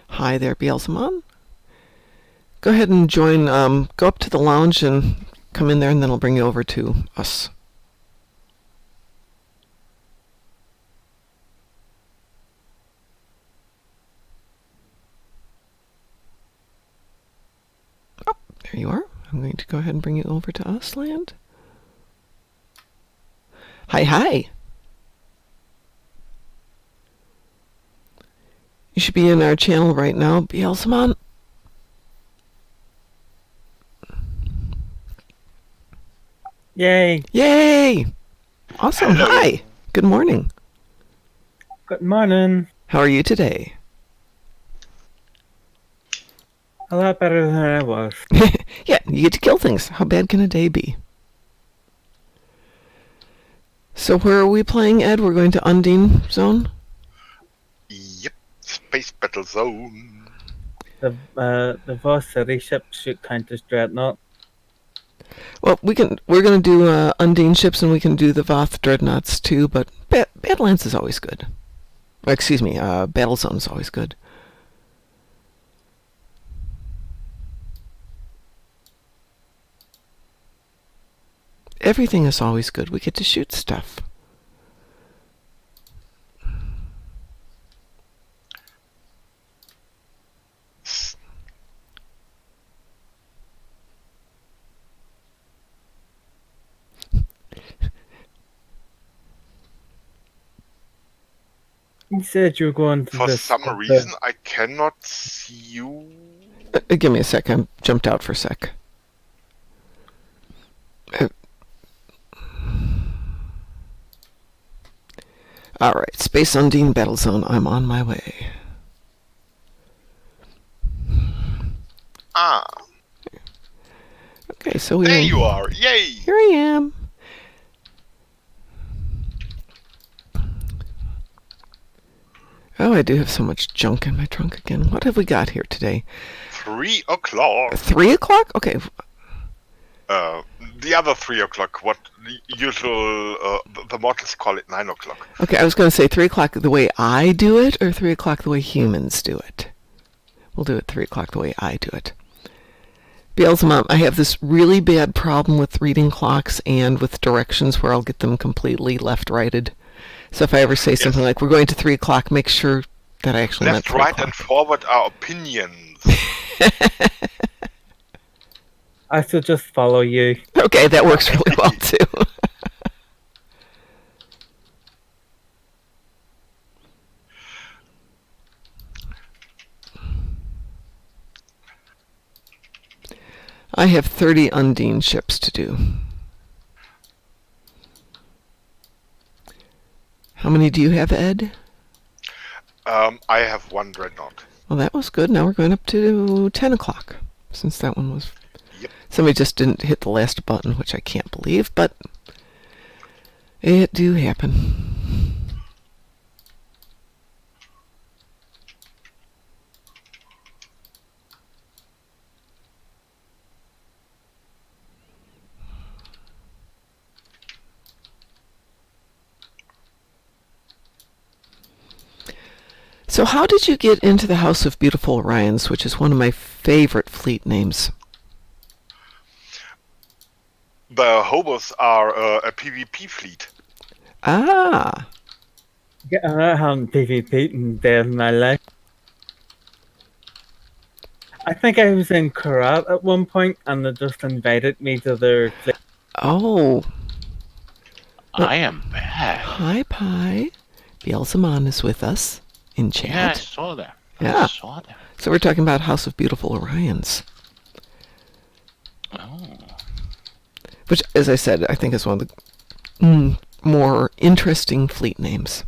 E: Hi there, Beelzemon. Go ahead and join, go up to the lounge and come in there, and then I'll bring you over to us. Oh, there you are. I'm going to go ahead and bring you over to us, land. Hi, hi. You should be in our channel right now, Beelzemon.
G: Yay!
E: Yay! Awesome.
F: Hello.
E: Hi. Good morning.
G: Good morning.
E: How are you today?
G: A lot better than I was.
E: Yeah, you get to kill things. How bad can a day be? So where are we playing, Ed? We're going to Undine Zone?
F: Yep, Space Battle Zone.
G: The Voss City ships should count as dreadnought.
E: Well, we're gonna do Undine ships, and we can do the Voth dreadnoughts too. But Badlands is always good. Excuse me, Battlezone is always good. Everything is always good. We get to shoot stuff.
G: You said you were going to
F: For
G: this.
F: some reason, I cannot see you.
E: Give me a sec. I jumped out for a sec. All right, Space Undine Battlezone. I'm on my way.
F: Ah,
E: Okay, so
F: there you are! Yay!
E: Here I am. Oh, I do have so much junk in my trunk again. What have we got here today?
F: 3 o'clock.
E: 3 o'clock? Okay.
F: The other 3 o'clock. What the usual the models call it 9 o'clock.
E: Okay, I was going to say 3 o'clock the way I do it, or 3 o'clock the way humans do it. We'll do it 3 o'clock the way I do it. Beelzemom, I have this really bad problem with reading clocks and with directions where I'll get them completely left-righted. So if I ever say something like, we're going to 3 o'clock, make sure that I actually meant
F: Left,
E: 3
F: right,
E: o'clock.
F: and forward are opinions.
G: I should just follow you.
E: Okay, that works really well, too. I have 30 Undine ships to do. How many do you have, Ed?
F: I have 1 dreadnought.
E: Well, that was good. Now we're going up to 10 o'clock, since that one was...
F: Yep.
E: Somebody just didn't hit the last button, which I can't believe, but it do happen. So how did you get into the House of Beautiful Orions, which is one of my favorite fleet names?
F: The hobos are a PvP fleet.
E: Ah,
G: Yeah, I haven't PvP'd in day of my life. I think I was in Korat at one point, and they just invited me to their fleet.
E: oh,
D: I am bad.
E: hi, Pi. Beelzemon is with us in chat.
D: Yeah, I saw that.
E: Yeah.
D: I saw that.
E: So we're talking about House of Beautiful Orions,
D: Oh.
E: which, as I said, I think is one of the more interesting fleet names,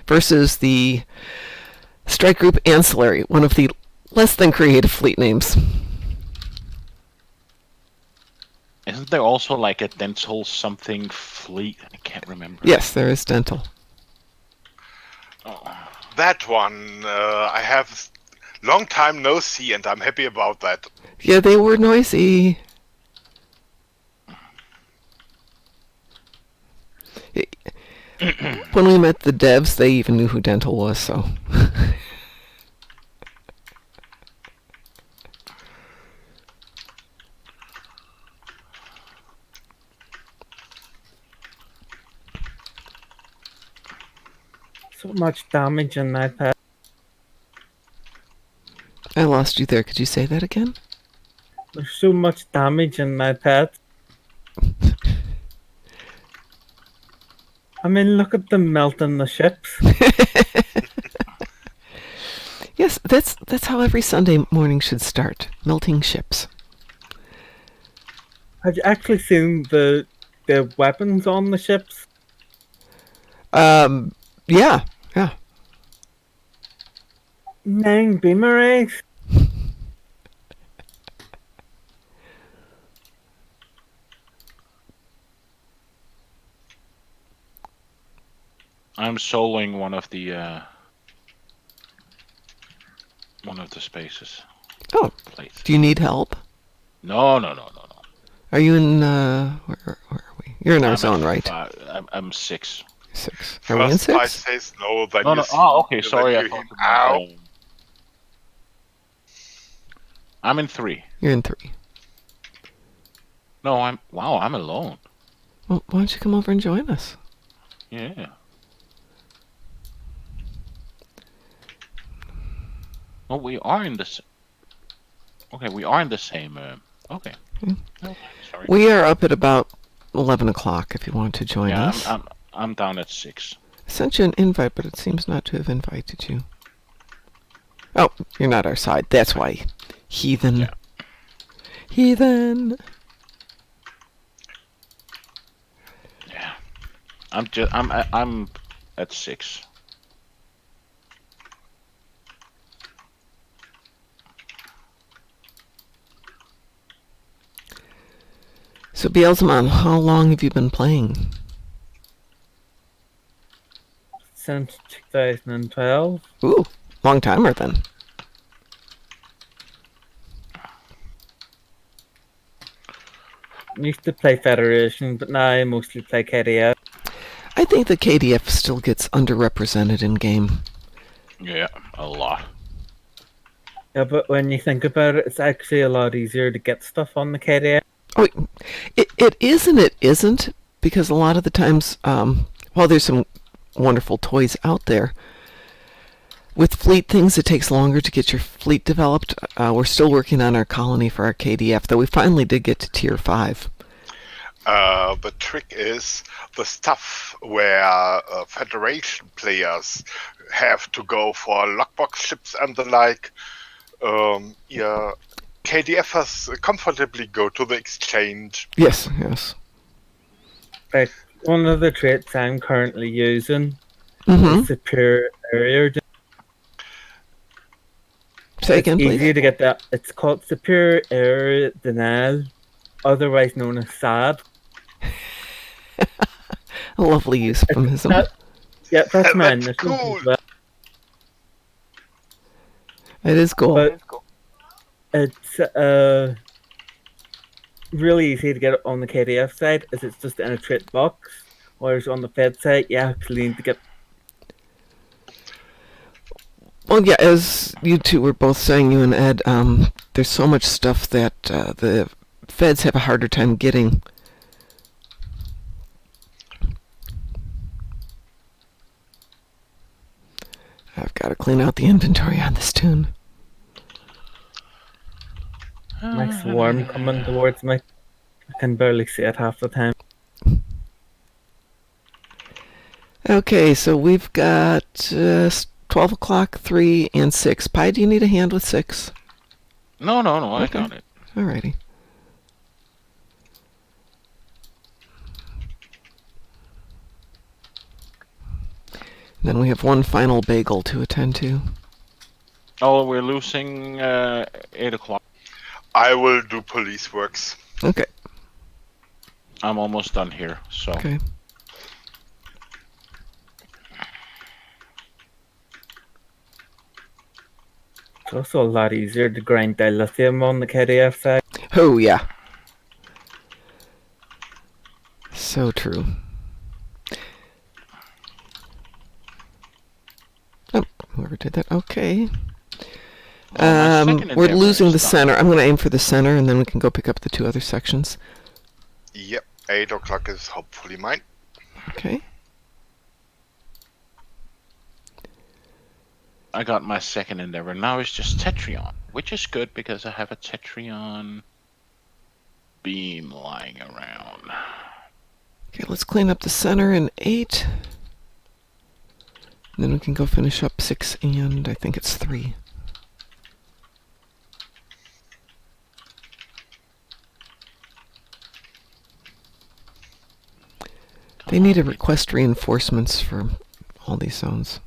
E: versus the Strike Group Ancillary, one of the less than creative fleet names.
D: Isn't there also like a dental something fleet? I can't remember.
E: Yes, there is dental.
F: That one, I have long time no see, and I'm happy about that.
E: Yeah, they were noisy. When we met the devs, they even knew who dental was, so...
G: So much damage in my pet.
E: I lost you there. Could you say that again?
G: There's so much damage in my pet. I mean, look at them melting the ships.
E: Yes, that's how every Sunday morning should start. Melting ships.
G: Have you actually seen the weapons on the ships?
E: Yeah.
G: 9 beamerays.
D: I'm soloing one of the spaces.
E: Oh,
D: place.
E: do you need help?
D: No.
E: Are you in, where are we? You're in our
D: I'm
E: zone,
D: at
E: right?
D: I'm 6.
E: 6. Are we in
F: First Spice
E: 6?
F: says no, then
D: No.
F: you see,
D: Oh, okay.
F: then
D: Sorry, I
F: you
D: thought
F: hear,
D: you
F: ow.
D: meant. I'm in 3.
E: You're in 3.
D: No, I'm alone.
E: Well, why don't you come over and join us?
D: Yeah. Well, we are in this. Okay, we are in the same. Okay. Okay. Sorry.
E: We are up at about 11 o'clock if you want to join
D: Yeah,
E: us.
D: I'm down at 6.
E: I sent you an invite, but it seems not to have invited you. Oh, you're not our side. That's why. Heathen.
D: Yeah.
E: Heathen.
D: Yeah. I'm at 6.
E: So, Beelzemon, how long have you been playing?
G: Since 2012.
E: Ooh, long timer then.
G: Used to play Federation, but now I mostly play KDF.
E: I think the KDF still gets underrepresented in game.
D: Yeah, a lot.
G: Yeah, but when you think about it, it's actually a lot easier to get stuff on the KDF.
E: Oh, it is and it isn't, because a lot of the times, while there's some wonderful toys out there, with fleet things, it takes longer to get your fleet developed. We're still working on our colony for our KDF, though we finally did get to tier 5.
F: The trick is the stuff where Federation players have to go for lockbox ships and the like. Yeah, KDFers comfortably go to the exchange.
E: Yes.
G: Like, one of the traits I'm currently using
E: Mm-hmm.
G: is Superior Area.
E: Say again,
G: It's
E: please.
G: easy to get that. It's called Superior Area Denial, otherwise known as SAD.
E: A lovely euphemism.
G: Yeah, that's my
F: That's
G: initials
F: cool.
G: as well.
E: It is cool.
G: But it's really easy to get it on the KDF side, as it's just in a trait box. Whereas on the Fed side, you actually need to get.
E: Well, yeah, as you two were both saying, you and Ed, there's so much stuff that the feds have a harder time getting. I've got to clean out the inventory on this tune.
G: Nice swarm coming towards me. I can barely see it half the time.
E: Okay, so we've got 12 o'clock, 3, and 6. Pi, do you need a hand with 6?
D: No, I
E: Okay.
D: got it.
E: Alrighty. Then we have one final bagel to attend to.
D: Oh, we're losing 8 o'clock.
F: I will do police works.
E: Okay.
D: I'm almost done here, so.
E: Okay.
G: It's also a lot easier to grind dilithium on the KDF side.
E: Oh, yeah. So true. Oh, whoever did that. Okay.
D: Well, my second
E: We're
D: endeavor
E: losing
D: is
E: the
D: done.
E: center. I'm going to aim for the center, and then we can go pick up the 2 other sections.
F: Yep, 8 o'clock is hopefully mine.
E: Okay.
D: I got my second endeavor. Now it's just Tetrion, which is good because I have a Tetrion beam lying around.
E: Okay, let's clean up the center in 8. And then we can go finish up 6 and I think it's 3. They need to request reinforcements for all these zones.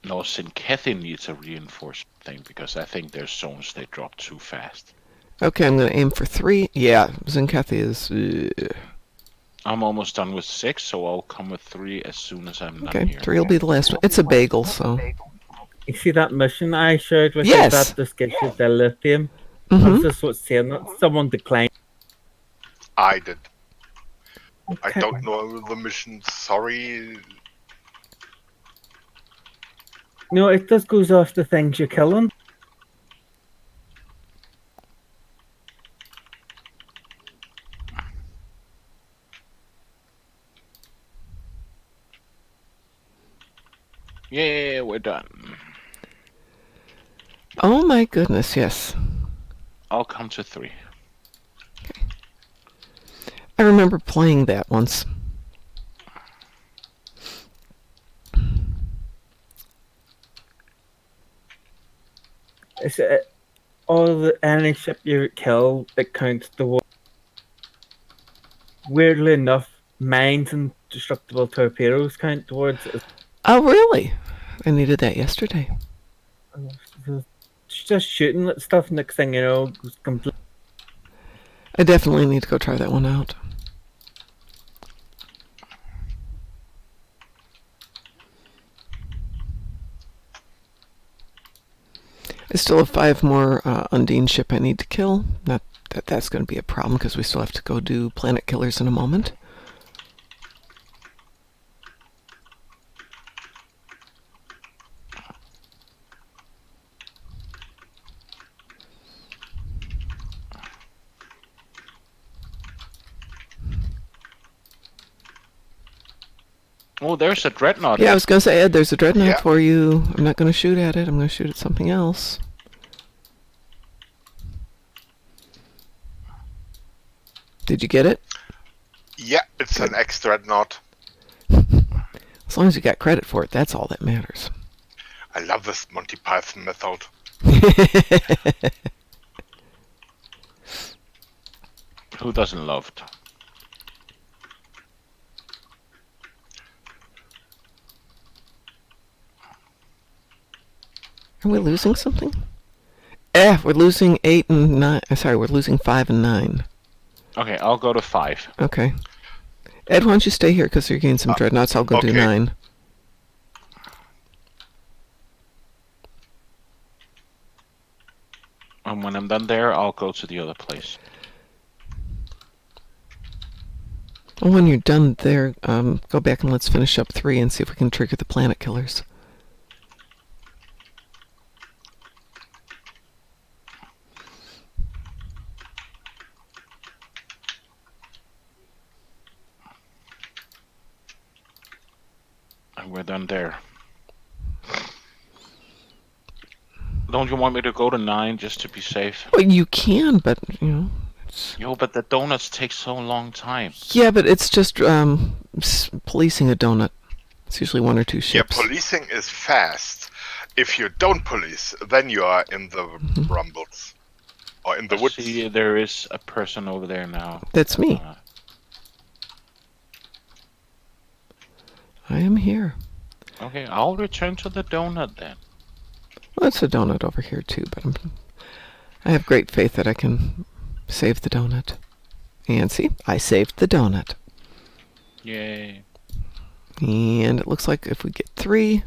D: No, Sinkethi needs a reinforcement thing because I think their zones they drop too fast.
E: Okay, I'm going to aim for 3. Yeah, Zinkethi is...
D: I'm almost done with 6, so I'll come with 3 as soon as I'm done
E: Okay,
D: here.
E: 3 will be the last one. It's a bagel, so...
G: You see that mission I shared with
E: Yes.
G: you? That just gives you the lithium. I
E: Mm-hmm.
G: was just saying that someone declined.
F: I did. I
G: Okay.
F: don't know the mission. Sorry.
G: No, it just goes off the things you're killing.
D: Yeah, we're done.
E: Oh my goodness, yes.
D: I'll count to 3.
E: I remember playing that once.
G: It's any ship you kill, it counts towards. Weirdly enough, mines and destructible torpedoes count towards it.
E: Oh, really? I needed that yesterday.
G: It's just shooting at stuff. Next thing you know, goes complete.
E: I definitely need to go try that one out. I still have 5 more Undine ship I need to kill. Not that that's going to be a problem because we still have to go do planet killers in a moment.
D: Oh, there's a dreadnought.
E: Yeah, I was going to say, Ed, there's a dreadnought
F: Yeah.
E: for you. I'm not going to shoot at it. I'm going to shoot at something else. Did you get it?
F: Yeah, it's an ex-dreadnought.
E: As long as you got credit for it, that's all that matters.
F: I love this Monty Python method.
D: Who doesn't love it?
E: Are we losing something? We're losing 8 and 9. Sorry, we're losing 5 and 9.
D: Okay, I'll go to 5.
E: Okay. Ed, why don't you stay here because you're getting some dreadnoughts. I'll go do
F: okay.
E: 9.
D: And when I'm done there, I'll go to the other place.
E: Well, when you're done there, go back and let's finish up 3 and see if we can trigger the planet killers.
D: And we're done there. Don't you want me to go to 9 just to be safe?
E: Well, you can, but, you know...
D: Yo, but the donuts take so long time.
E: Yeah, but it's just policing a donut. It's usually 1 or 2
F: Yeah,
E: ships.
F: policing is fast. If you don't police, then you are in the rumbles. Or in the woods.
D: See, there is a person over there now.
E: That's me.
D: Uh,
E: I am here.
D: Okay, I'll return to the donut then.
E: Well, it's a donut over here, too, but I have great faith that I can save the donut. And see, I saved the donut.
D: Yay.
E: And it looks like if we get 3,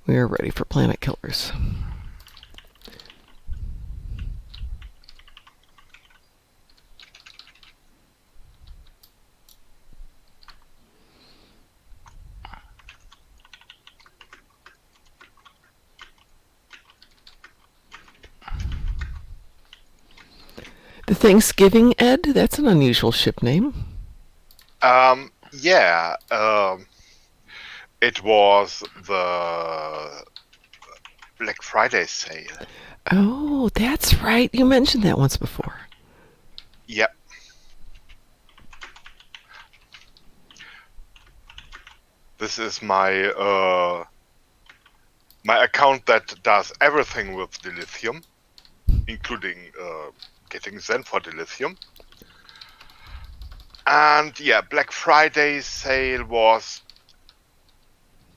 E: we are ready for planet killers. The Thanksgiving, Ed? That's an unusual ship name.
F: Yeah. It was the Black Friday sale.
E: Oh, that's right. You mentioned that once before.
F: Yep. This is my my account that does everything with dilithium, including getting Zen for dilithium. And yeah, Black Friday sale was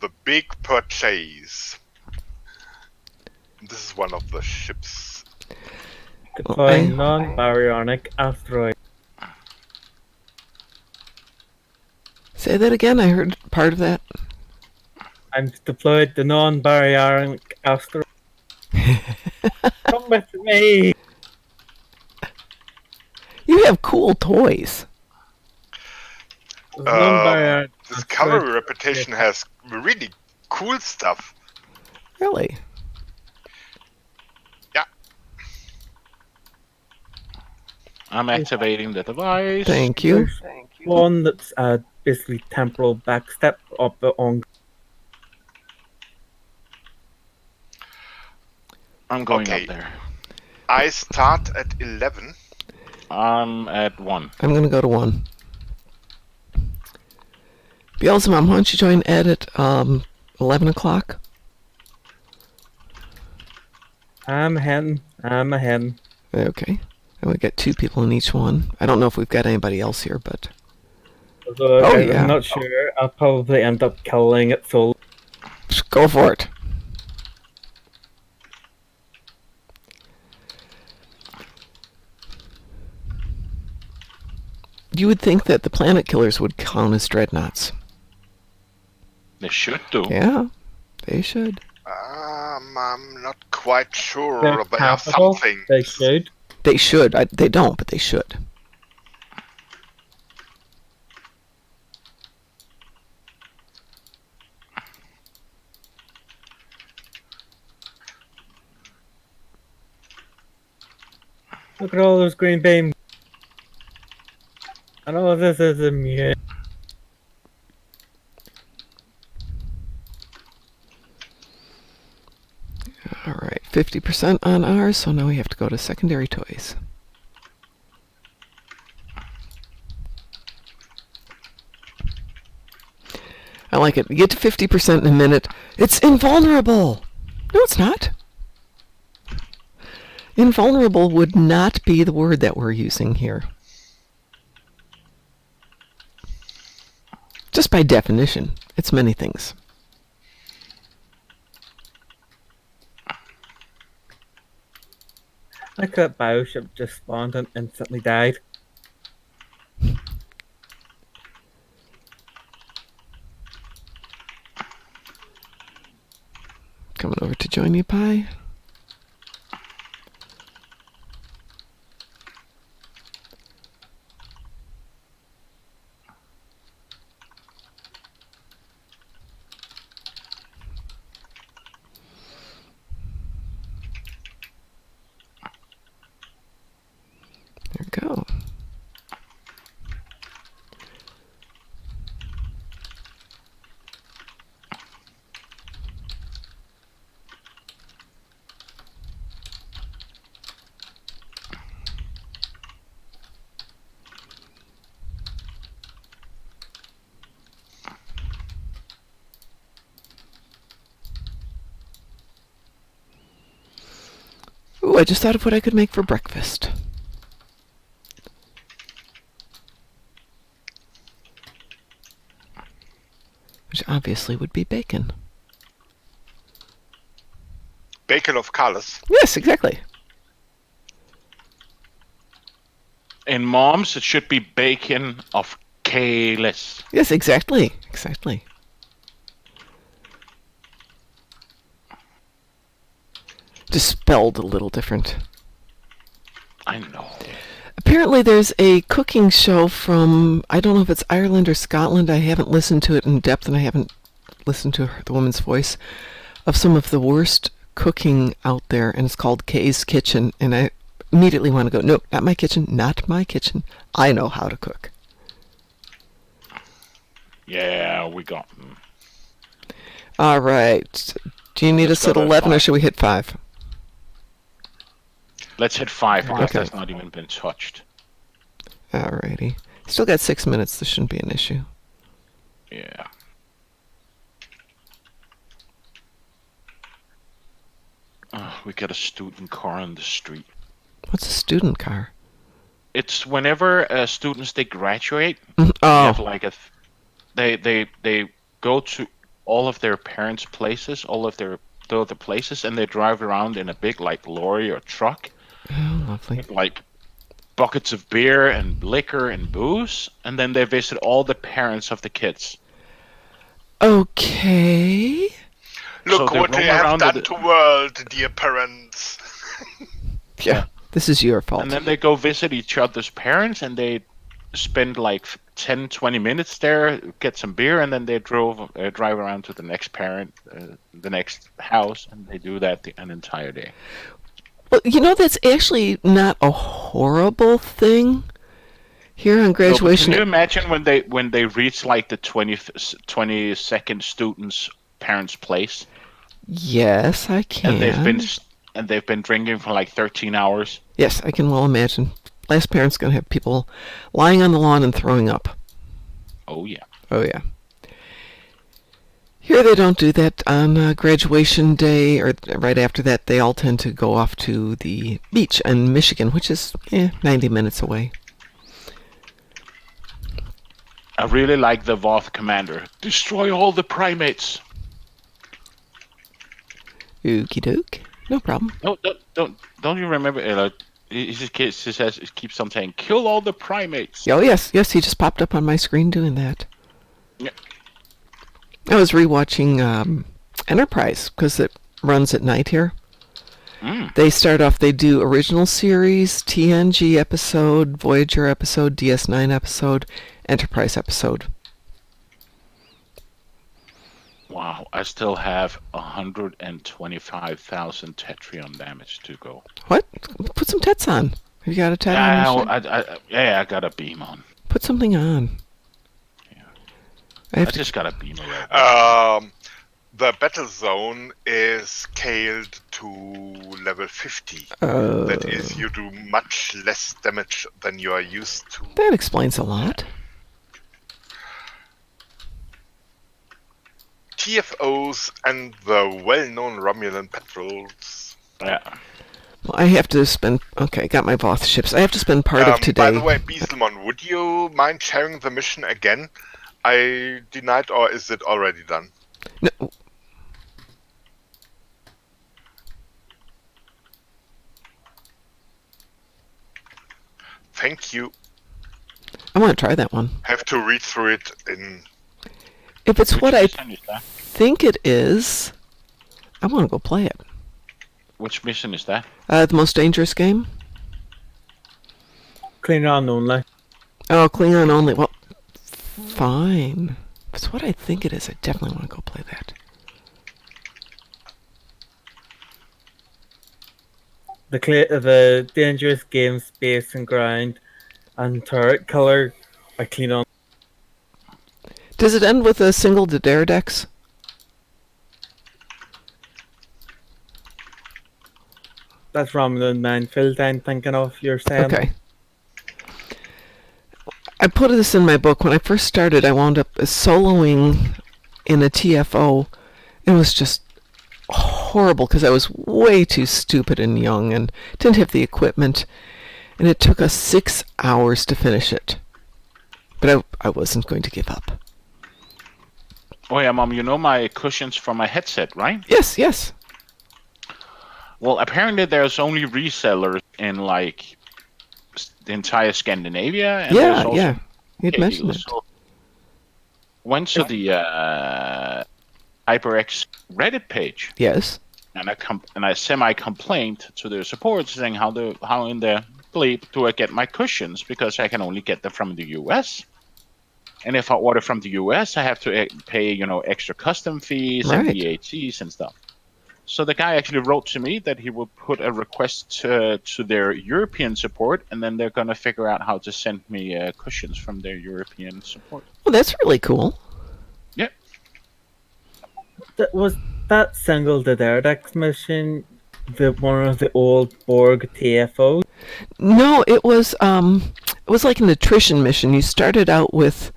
F: the big purchase. This is one of the ships.
G: Deploying non-baryonic asteroid.
E: Say that again. I heard part of that.
G: I'm deployed the non-barionic asteroid. Come with me.
E: You have cool toys.
G: The non-barionic
F: Discovery
G: asteroid.
F: Reputation has really cool stuff.
E: Really?
D: I'm activating the device.
E: Thank you.
G: There's one that's basically temporal backstep up on.
D: I'm going
F: Okay.
D: up there.
F: I start at 11.
D: I'm at 1.
E: I'm going to go to 1. Beelzebub, why don't you join Ed at 11 o'clock?
G: I'm ahead.
E: Okay. And we got 2 people in each one. I don't know if we've got anybody else here, but...
G: Although
E: Oh, yeah.
G: I'm not sure. I'll probably end up killing it solo.
E: Just go for it. You would think that the planet killers would count as dreadnoughts.
D: They should do.
E: Yeah, they should.
F: I'm not quite sure,
G: They're
F: but
G: capital.
F: something.
G: They should.
E: They should. They don't, but they should.
G: Look at all those green beams. And all of this is immune.
E: All right, 50% on ours, so now we have to go to secondary toys. I like it. You get to 50% in a minute. It's invulnerable. No, it's not. Invulnerable would not be the word that we're using here. Just by definition, it's many things.
G: Like that bioship just spawned and instantly died.
E: Coming over to join you, Pi. There we go. Ooh, I just thought of what I could make for breakfast. Which obviously would be bacon.
F: Bacon of colors.
E: Yes, exactly.
D: In Mom's, it should be bacon of K-less.
E: Yes, exactly. Exactly. Just spelled a little different.
D: I know.
E: Apparently there's a cooking show from, I don't know if it's Ireland or Scotland, I haven't listened to it in depth and I haven't listened to the woman's voice, of some of the worst cooking out there, and it's called Kay's Kitchen, and I immediately want to go, no, not my kitchen, not my kitchen. I know how to cook.
D: Yeah, we got...
E: All right. Do you need
D: Let's
E: us at
D: go to
E: 11 or
D: 5.
E: should we hit 5?
D: Let's hit 5 because
E: Okay.
D: that's not even been touched.
E: Alrighty. Still got 6 minutes. This shouldn't be an issue.
D: Yeah. We got a student car on the street.
E: What's a student car?
D: It's whenever students they graduate, they have
E: Oh,
D: like they go to all of their parents' places, all of their other places, and they drive around in a big like lorry or truck
E: oh, lovely.
D: with like buckets of beer and liquor and booze, and then they visit all the parents of the kids.
E: Okay.
F: Look
D: they
F: what
D: roam
F: they have
D: around
F: done
D: the-
F: to world, dear parents.
E: Yeah. This is your fault.
D: And then they go visit each other's parents, and they spend like 10, 20 minutes there, get some beer, and then they drive around to the next the next house, and they do that an entire day.
E: Well, that's actually not a horrible thing. Here on
D: No, but
E: graduation.
D: can you imagine when they reach like the 22nd student's parents' place,
E: Yes, I can.
D: and they've been drinking for like 13 hours?
E: Yes, I can well imagine. Last parent's going to have people lying on the lawn and throwing up.
D: Oh yeah.
E: Oh, yeah. Here they don't do that on graduation day, or right after that. They all tend to go off to the beach in Michigan, which is 90 minutes away.
D: I really like the Voth commander. Destroy all the primates.
E: Okie doke. No problem.
D: No, don't you remember? He keeps on saying, "Kill all the primates."
E: Oh, yes. Yes, he just popped up on my screen doing that.
D: Yeah.
E: I was rewatching Enterprise because it runs at night here. They start off, they do original series, TNG episode, Voyager episode, DS9 episode, Enterprise episode.
D: Wow, I still have 125,000 Tetrion damage to go.
E: What? Put some tets on. Have you got a tet on?
D: I got a beam on.
E: Put something on.
D: Yeah.
E: I
D: I just got a beam already.
F: The battle zone is scaled to level 50. That is, you do much less damage than you are used to.
E: That explains a lot.
F: TFOs and the well-known Romulan patrols.
D: Yeah.
E: Well, I have to spend... Okay, got my Voth ships. I have to spend part of today...
F: By the way, Beaselmon, would you mind sharing the mission again? I denied, or is it already done?
E: No.
F: Thank you.
E: I want to try that one.
F: Have to read through it in...
E: If it's what I
D: mission is that?
E: think it is, I want to go play it.
D: Which mission is that?
E: The most dangerous game?
G: Klingon only.
E: Oh, Klingon only. Well, fine. If it's what I think it is, I definitely want to go play that.
G: The dangerous game, space and ground, and turret color are Klingon.
E: Does it end with a single Daredevil?
G: That's Romulan minefield I'm thinking of, you're saying.
E: Okay. I put this in my book. When I first started, I wound up soloing in a TFO. It was just horrible because I was way too stupid and young and didn't have the equipment. And it took us 6 hours to finish it. But I wasn't going to give up.
D: Oh yeah, Mom, you know my cushions from my headset, right?
E: Yes, yes.
D: Well, apparently there's only resellers in like the entire Scandinavia. And there's
E: Yeah,
D: also
E: yeah. You'd
D: UK
E: mentioned
D: deals.
E: it.
D: So went to the HyperX Reddit page,
E: Yes.
D: and I semi-complained to their support saying how in the bleep do I get my cushions, because I can only get them from the US. And if I order from the US, I have to pay, extra custom fees and
E: Right.
D: VATs and stuff. So the guy actually wrote to me that he will put a request to their European support, and then they're going to figure out how to send me cushions from their European support.
E: Well, that's really cool.
D: Yeah.
G: Was that single Daredevil mission one of the old Borg TFOs?
E: No, it was like an attrition mission. You started out with,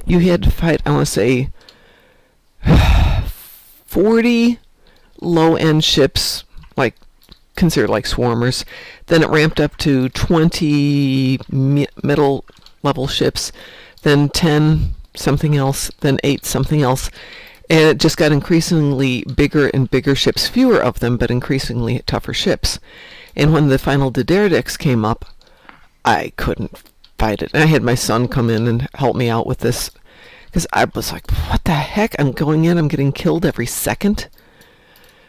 E: you had to fight, I want to say, 40 low-end ships, like considered like swarmers. Then it ramped up to 20 middle-level ships, then 10 something else, then 8 something else. And it just got increasingly bigger and bigger ships, fewer of them, but increasingly tougher ships. And when the final Daredevil came up, I couldn't fight it. And I had my son come in and help me out with this, Because I was like, what the heck? I'm going in, I'm getting killed every second.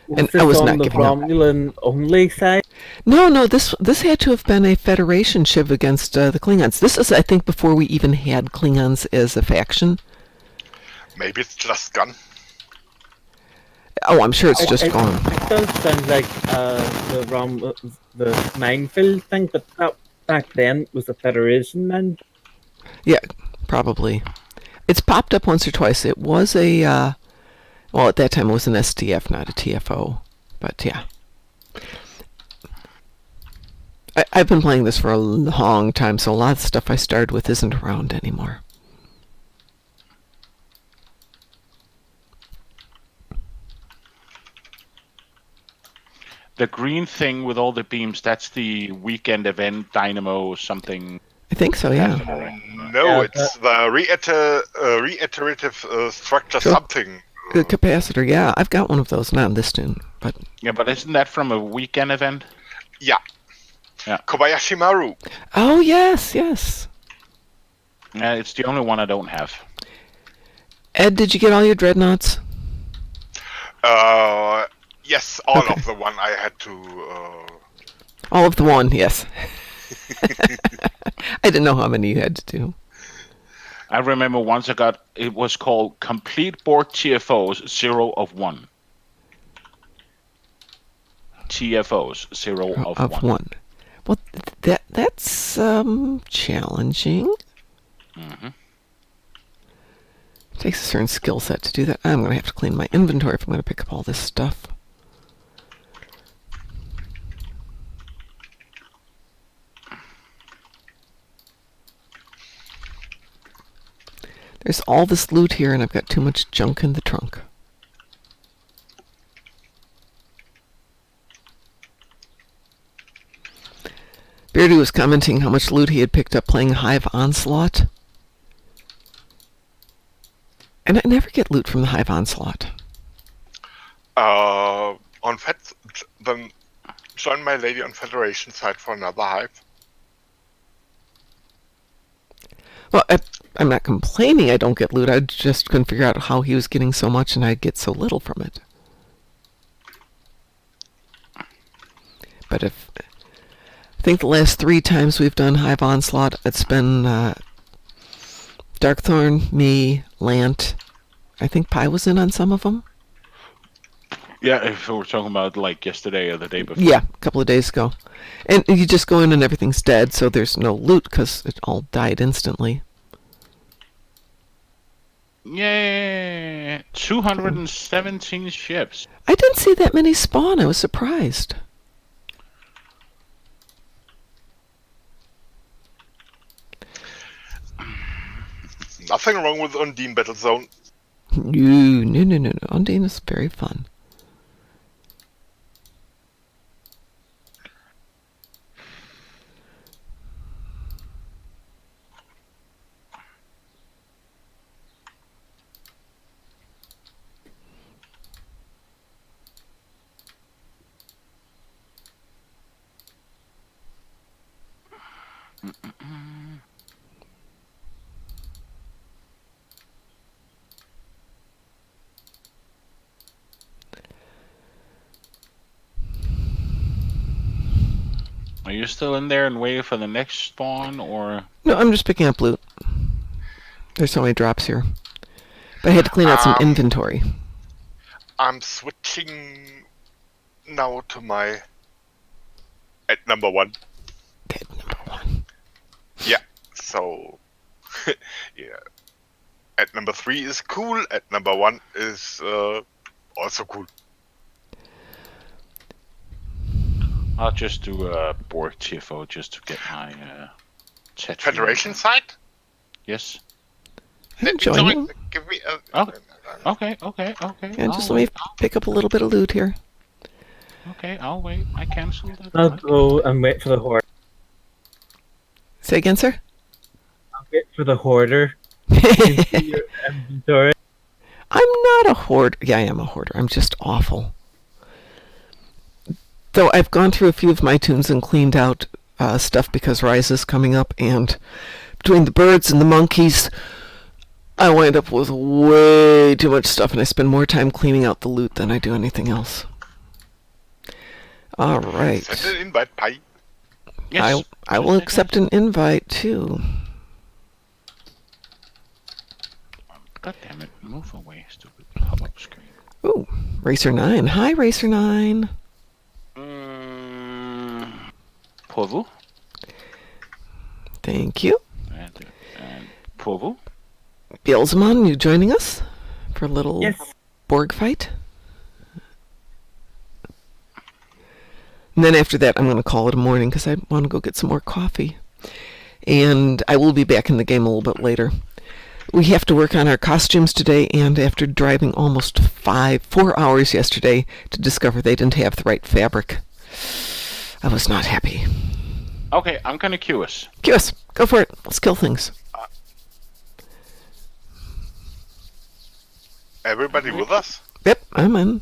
E: And
G: this
E: I was
G: on
E: not
G: the
E: giving up.
G: Romulan only side?
E: No, this had to have been a Federation ship against the Klingons. This is, I think, before we even had Klingons as a faction.
F: Maybe it's just gone.
E: Oh, I'm sure it's just gone.
G: It does sound like the minefield thing, but that back then was a Federation man.
E: Yeah, probably. It's popped up once or twice. It was a, well, at that time it was an STF, not a TFO. But yeah. I've been playing this for a long time, so a lot of the stuff I started with isn't around anymore.
D: The green thing with all the beams, that's the weekend event Dynamo something.
E: I think so, yeah.
F: No,
G: Yeah,
F: it's the reiterative structure
E: Sure.
F: something.
E: The capacitor, yeah. I've got one of those, not in this tune, but...
D: Yeah, but isn't that from a weekend event?
F: Yeah.
D: Yeah.
F: Kobayashi Maru.
E: Oh, yes, yes.
D: Yeah, it's the only one I don't have.
E: Ed, did you get all your dreadnoughts?
F: Yes, all
E: Okay.
F: of the one I had to.
E: All of the one, yes. I didn't know how many you had to do.
D: I remember once it was called Complete Board TFOs 0 of 1. TFOs 0 of 1.
E: Well, that's challenging.
D: Mm-hmm.
E: Takes a certain skill set to do that. I'm going to have to clean my inventory if I'm going to pick up all this stuff. There's all this loot here, and I've got too much junk in the trunk. Beardy was commenting how much loot he had picked up playing Hive Onslaught. And I never get loot from the Hive Onslaught.
F: On then join my lady on Federation side for another hive.
E: Well, I'm not complaining I don't get loot. I just couldn't figure out how he was getting so much and I'd get so little from it. But I think the last 3 times we've done Hive Onslaught, it's been Darkthorn, me, Lant. I think Pi was in on some of them.
D: Yeah, if we were talking about like yesterday or the day before.
E: Yeah, a couple of days ago. And you just go in and everything's dead, so there's no loot because it all died instantly.
D: Yay! 217 ships.
E: I didn't see that many spawn. I was surprised.
F: Nothing wrong with Undine Battle Zone.
E: No. Undine is very fun.
D: Are you still in there and waiting for the next spawn, or?
E: No, I'm just picking up loot. There's so many drops here. But I had to clean out some inventory.
F: I'm switching now to my at number 1.
E: Okay, number 1.
F: Yeah, so yeah. At number 3 is cool. At number 1 is also cool.
D: I'll just do a Borg TFO just to get my chat.
F: Federation side?
D: Yes.
E: I'm joining.
F: Give me a.
D: Oh. Okay.
E: Yeah, just let me pick up a little bit of loot here.
D: Okay, I'll wait. I cancelled it.
G: I'll go and wait for the hoarder.
E: Say again, sir?
G: I'll wait for the hoarder into your inventory.
E: I'm not a hoarder. Yeah, I am a hoarder. I'm just awful. Though I've gone through a few of my tunes and cleaned out stuff because Rise is coming up, and between the birds and the monkeys, I wind up with way too much stuff, and I spend more time cleaning out the loot than I do anything else. All right.
F: Send an invite, pie.
D: Yes.
E: I will accept an invite, too.
D: God damn it. Move away, stupid pop-up screen.
E: Ooh, Racer9. Hi, Racer9.
D: Povu.
E: Thank you.
D: And Povu.
E: Bielzman, you joining us for a little
G: Yes.
E: Borg fight? And then after that, I'm going to call it a morning because I want to go get some more coffee. And I will be back in the game a little bit later. We have to work on our costumes today, and after driving almost 4 hours yesterday to discover they didn't have the right fabric, I was not happy.
D: Okay, I'm gonna queue us.
E: Queue us. Go for it. Let's kill things.
F: Everybody with us?
E: Yep, I'm in.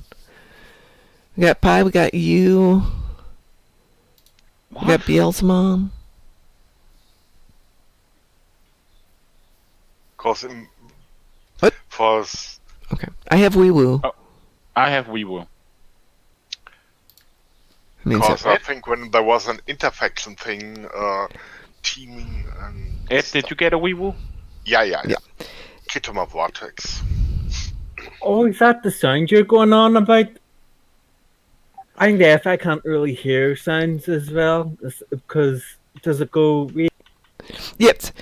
E: We got Pi, we got you,
D: What?
E: we got Bielzman.
F: Cause
E: What?
F: for
E: Okay. I have Wee Woo.
D: I have Weewu.
E: Means
F: Because
E: that-
F: I think when there was an interfaction thing, teaming and
D: Ed, did you get a Weewu?
F: yeah. Kitoma Vortex.
G: Oh, is that the sound you're going on about? I'm deaf. I can't really hear sounds as well. Because does it go?
E: Yes.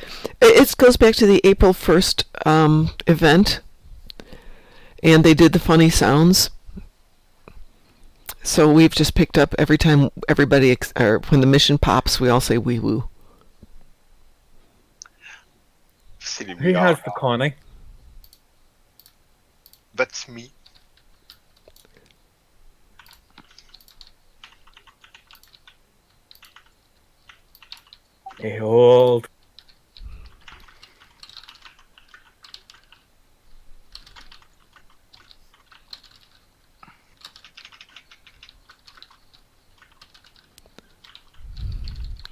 E: It goes back to the April 1st event. And they did the funny sounds. So we've just picked up every time everybody, or when the mission pops, we all say wee woo.
F: Silly
G: Who
F: me.
G: has the Connie?
F: That's me.
G: Behold.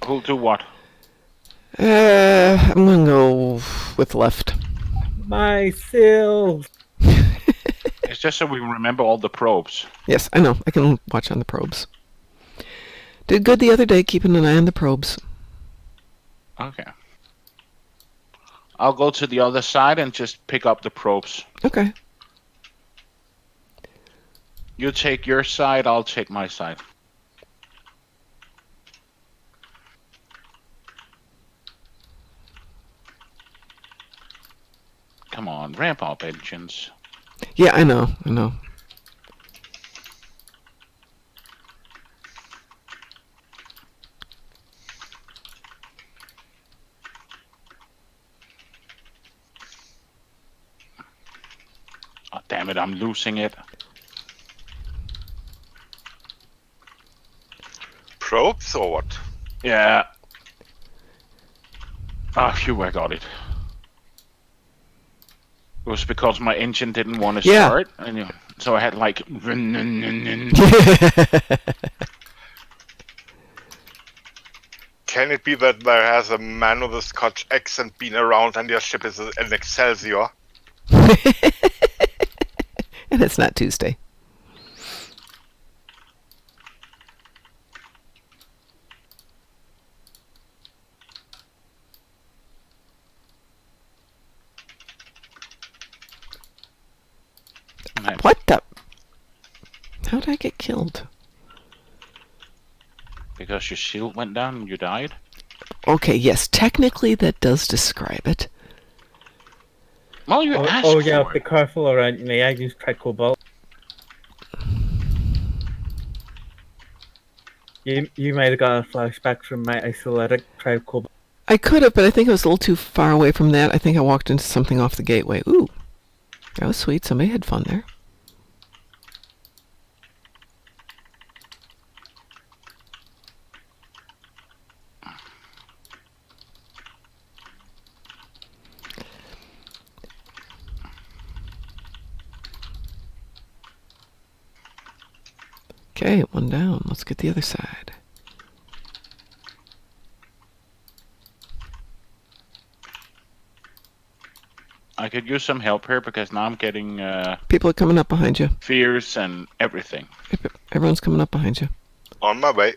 D: Who'll do what?
E: I'm gonna go with left.
G: Myself.
D: It's just so we remember all the probes.
E: Yes, I know. I can watch on the probes. Did good the other day, keeping an eye on the probes.
D: Okay. I'll go to the other side and just pick up the probes.
E: Okay.
D: You take your side, I'll take my side. Come on, ramp up engines.
E: Yeah, I know.
D: Oh, damn it, I'm losing it.
F: Probes or what?
D: Yeah. Ah, phew, I got it. It was because my engine didn't want to
E: Yeah.
D: start, and so I had like.
F: Can it be that there has a man with a Scotch accent been around and your ship is an Excelsior?
E: And it's not Tuesday. What the? How did I get killed?
D: Because your shield went down and you died?
E: Okay, yes, technically that does describe it.
D: Well, you asked
G: Oh yeah,
D: for
G: be
D: it.
G: careful around me. I use Tricobalt. You might have got a flashback from my isolated Tricobalt.
E: I could have, but I think I was a little too far away from that. I think I walked into something off the gateway. Ooh, that was sweet. Somebody had fun there. Okay, one down. Let's get the other side.
D: I I could use some help here because now I'm getting
E: People are coming up behind you.
D: fears and everything.
E: Everyone's coming up behind you.
F: On my way.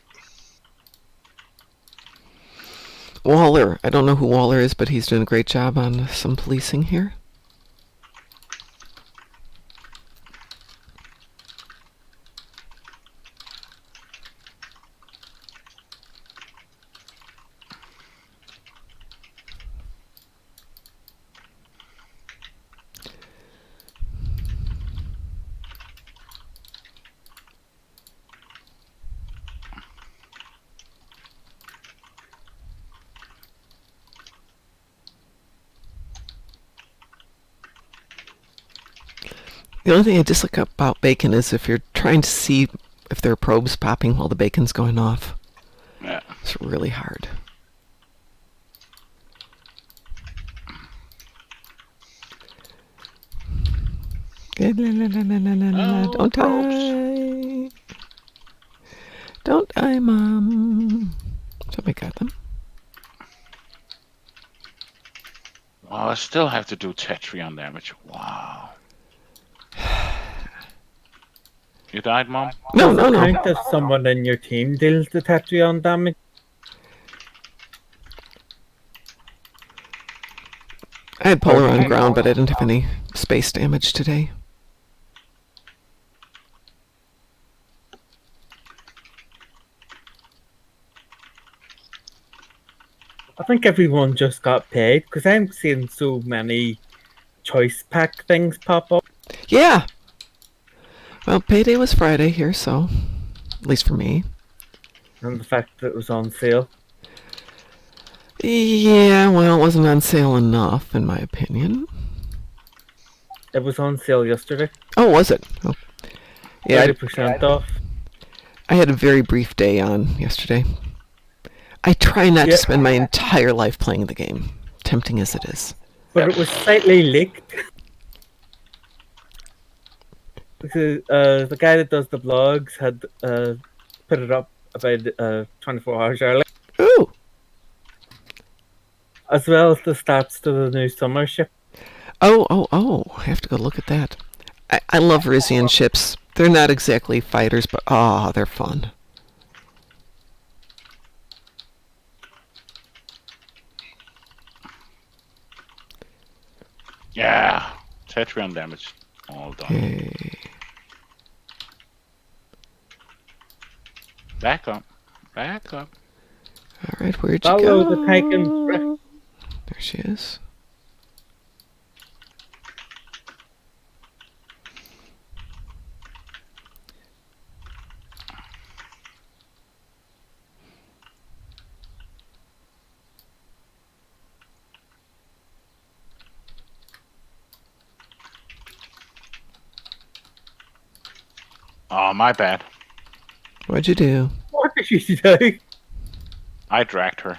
E: Waller. I don't know who Waller is, but he's doing a great job on some policing here. The only thing I dislike about bacon is if you're trying to see if there are probes popping while the bacon's going off.
D: Yeah.
E: It's really hard.
D: Oh,
E: Don't die. Don't die, Mom. Somebody got them.
D: Well, I still have to do Tetrion damage. Wow. You died, Mom?
E: No.
G: Count if someone in your team deals the Tetrion damage.
E: I had Polar on ground, but I didn't have any space damage today.
G: I think everyone just got paid because I'm seeing so many choice pack things pop up.
E: Yeah. Well, payday was Friday here, so at least for me.
G: And the fact that it was on sale.
E: Yeah, well, it wasn't on sale enough, in my opinion.
G: It was on sale yesterday.
E: Oh, was it? Oh. Yeah,
G: 30% off.
E: I had a very brief day on yesterday. I try not to spend my entire life playing the game, tempting as it is.
G: But it was slightly leaked. Because the guy that does the blogs had put it up about 24 hours early.
E: Ooh!
G: As well as the stats to the new summer ship.
E: Oh, I have to go look at that. I love Rizian ships. They're not exactly fighters, but they're fun.
D: Yeah. Tetrion damage. All done.
E: Hey.
D: Back up. Back up.
E: Alright, where'd you
G: Follow
E: go?
G: the Titan.
E: There she is.
D: Oh, my bad.
E: What'd you do?
G: What did you do?
D: I dragged her.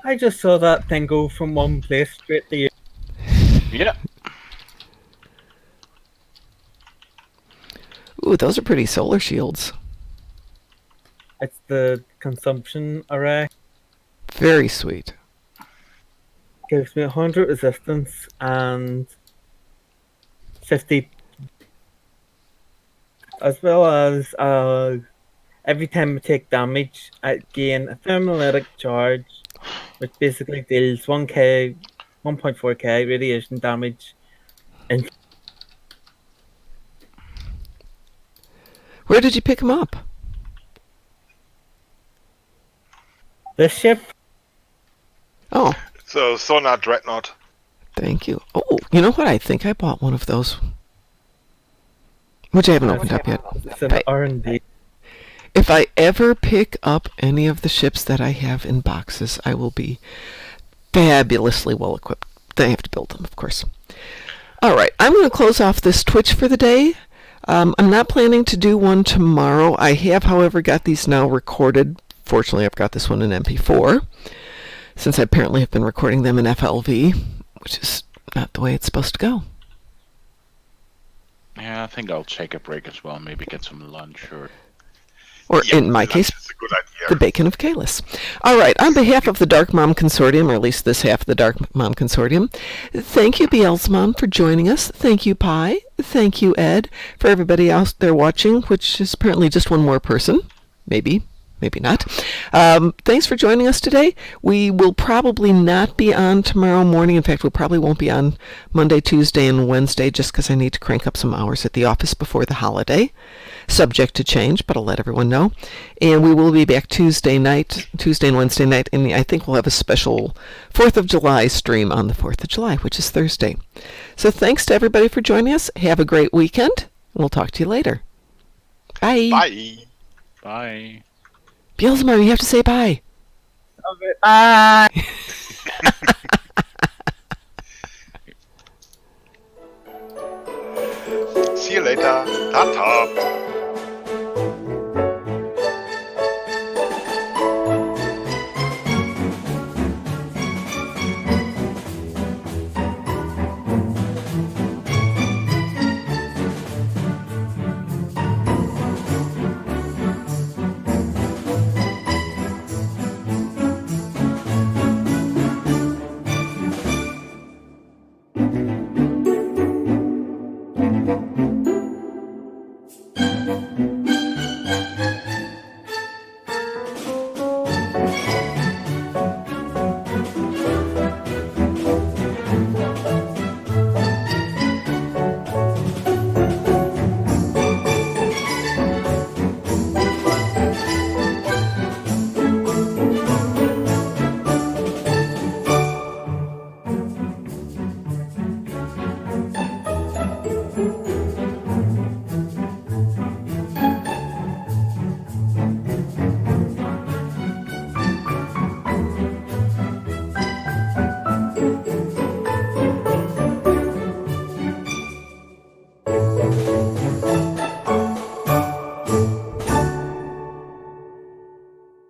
G: I just saw that thing go from one place straight to you.
D: Yeah.
E: Ooh, those are pretty solar shields.
G: It's the consumption array.
E: Very sweet.
G: Gives me 100 resistance and 50. As well as every time I take damage, I gain a thermolytic charge, which basically deals 1.4k radiation damage. And
E: Where did you pick him up?
G: this ship,
E: Oh,
F: So, Sonar Dreadnought.
E: thank you. Oh, you know what? I think I bought one of those. Which I haven't opened up yet.
G: it's an
E: Right.
G: R&D.
E: If I ever pick up any of the ships that I have in boxes, I will be fabulously well equipped. Then I have to build them, of course. All right, I'm going to close off this Twitch for the day. I'm not planning to do one tomorrow. I have, however, got these now recorded. Fortunately, I've got this one in MP4, since I apparently have been recording them in FLV, which is not the way it's supposed to go.
D: Yeah, I think I'll take a break as well. Maybe get some lunch or...
E: Or
F: Yeah,
E: in my
F: lunch
E: case,
F: is a good idea.
E: the bacon of Kalis. All right, on behalf of the Dark Mom Consortium, or at least this half of the Dark Mom Consortium, thank you, BL's Mom, for joining us. Thank you, Pi. Thank you, Ed. For everybody else there watching, which is apparently just one more person. Maybe not. Thanks for joining us today. We will probably not be on tomorrow morning. In fact, we probably won't be on Monday, Tuesday, and Wednesday just because I need to crank up some hours at the office before the holiday. Subject to change, but I'll let everyone know. And we will be back Tuesday and Wednesday night, and I think we'll have a special 4th of July stream on the 4th of July, which is Thursday. So thanks to everybody for joining us. Have a great weekend, and we'll talk to you later. Bye.
F: Bye.
D: Bye.
E: Beelzebub, you have to say bye.
G: Okay, bye.
F: See you later. Ta-ta.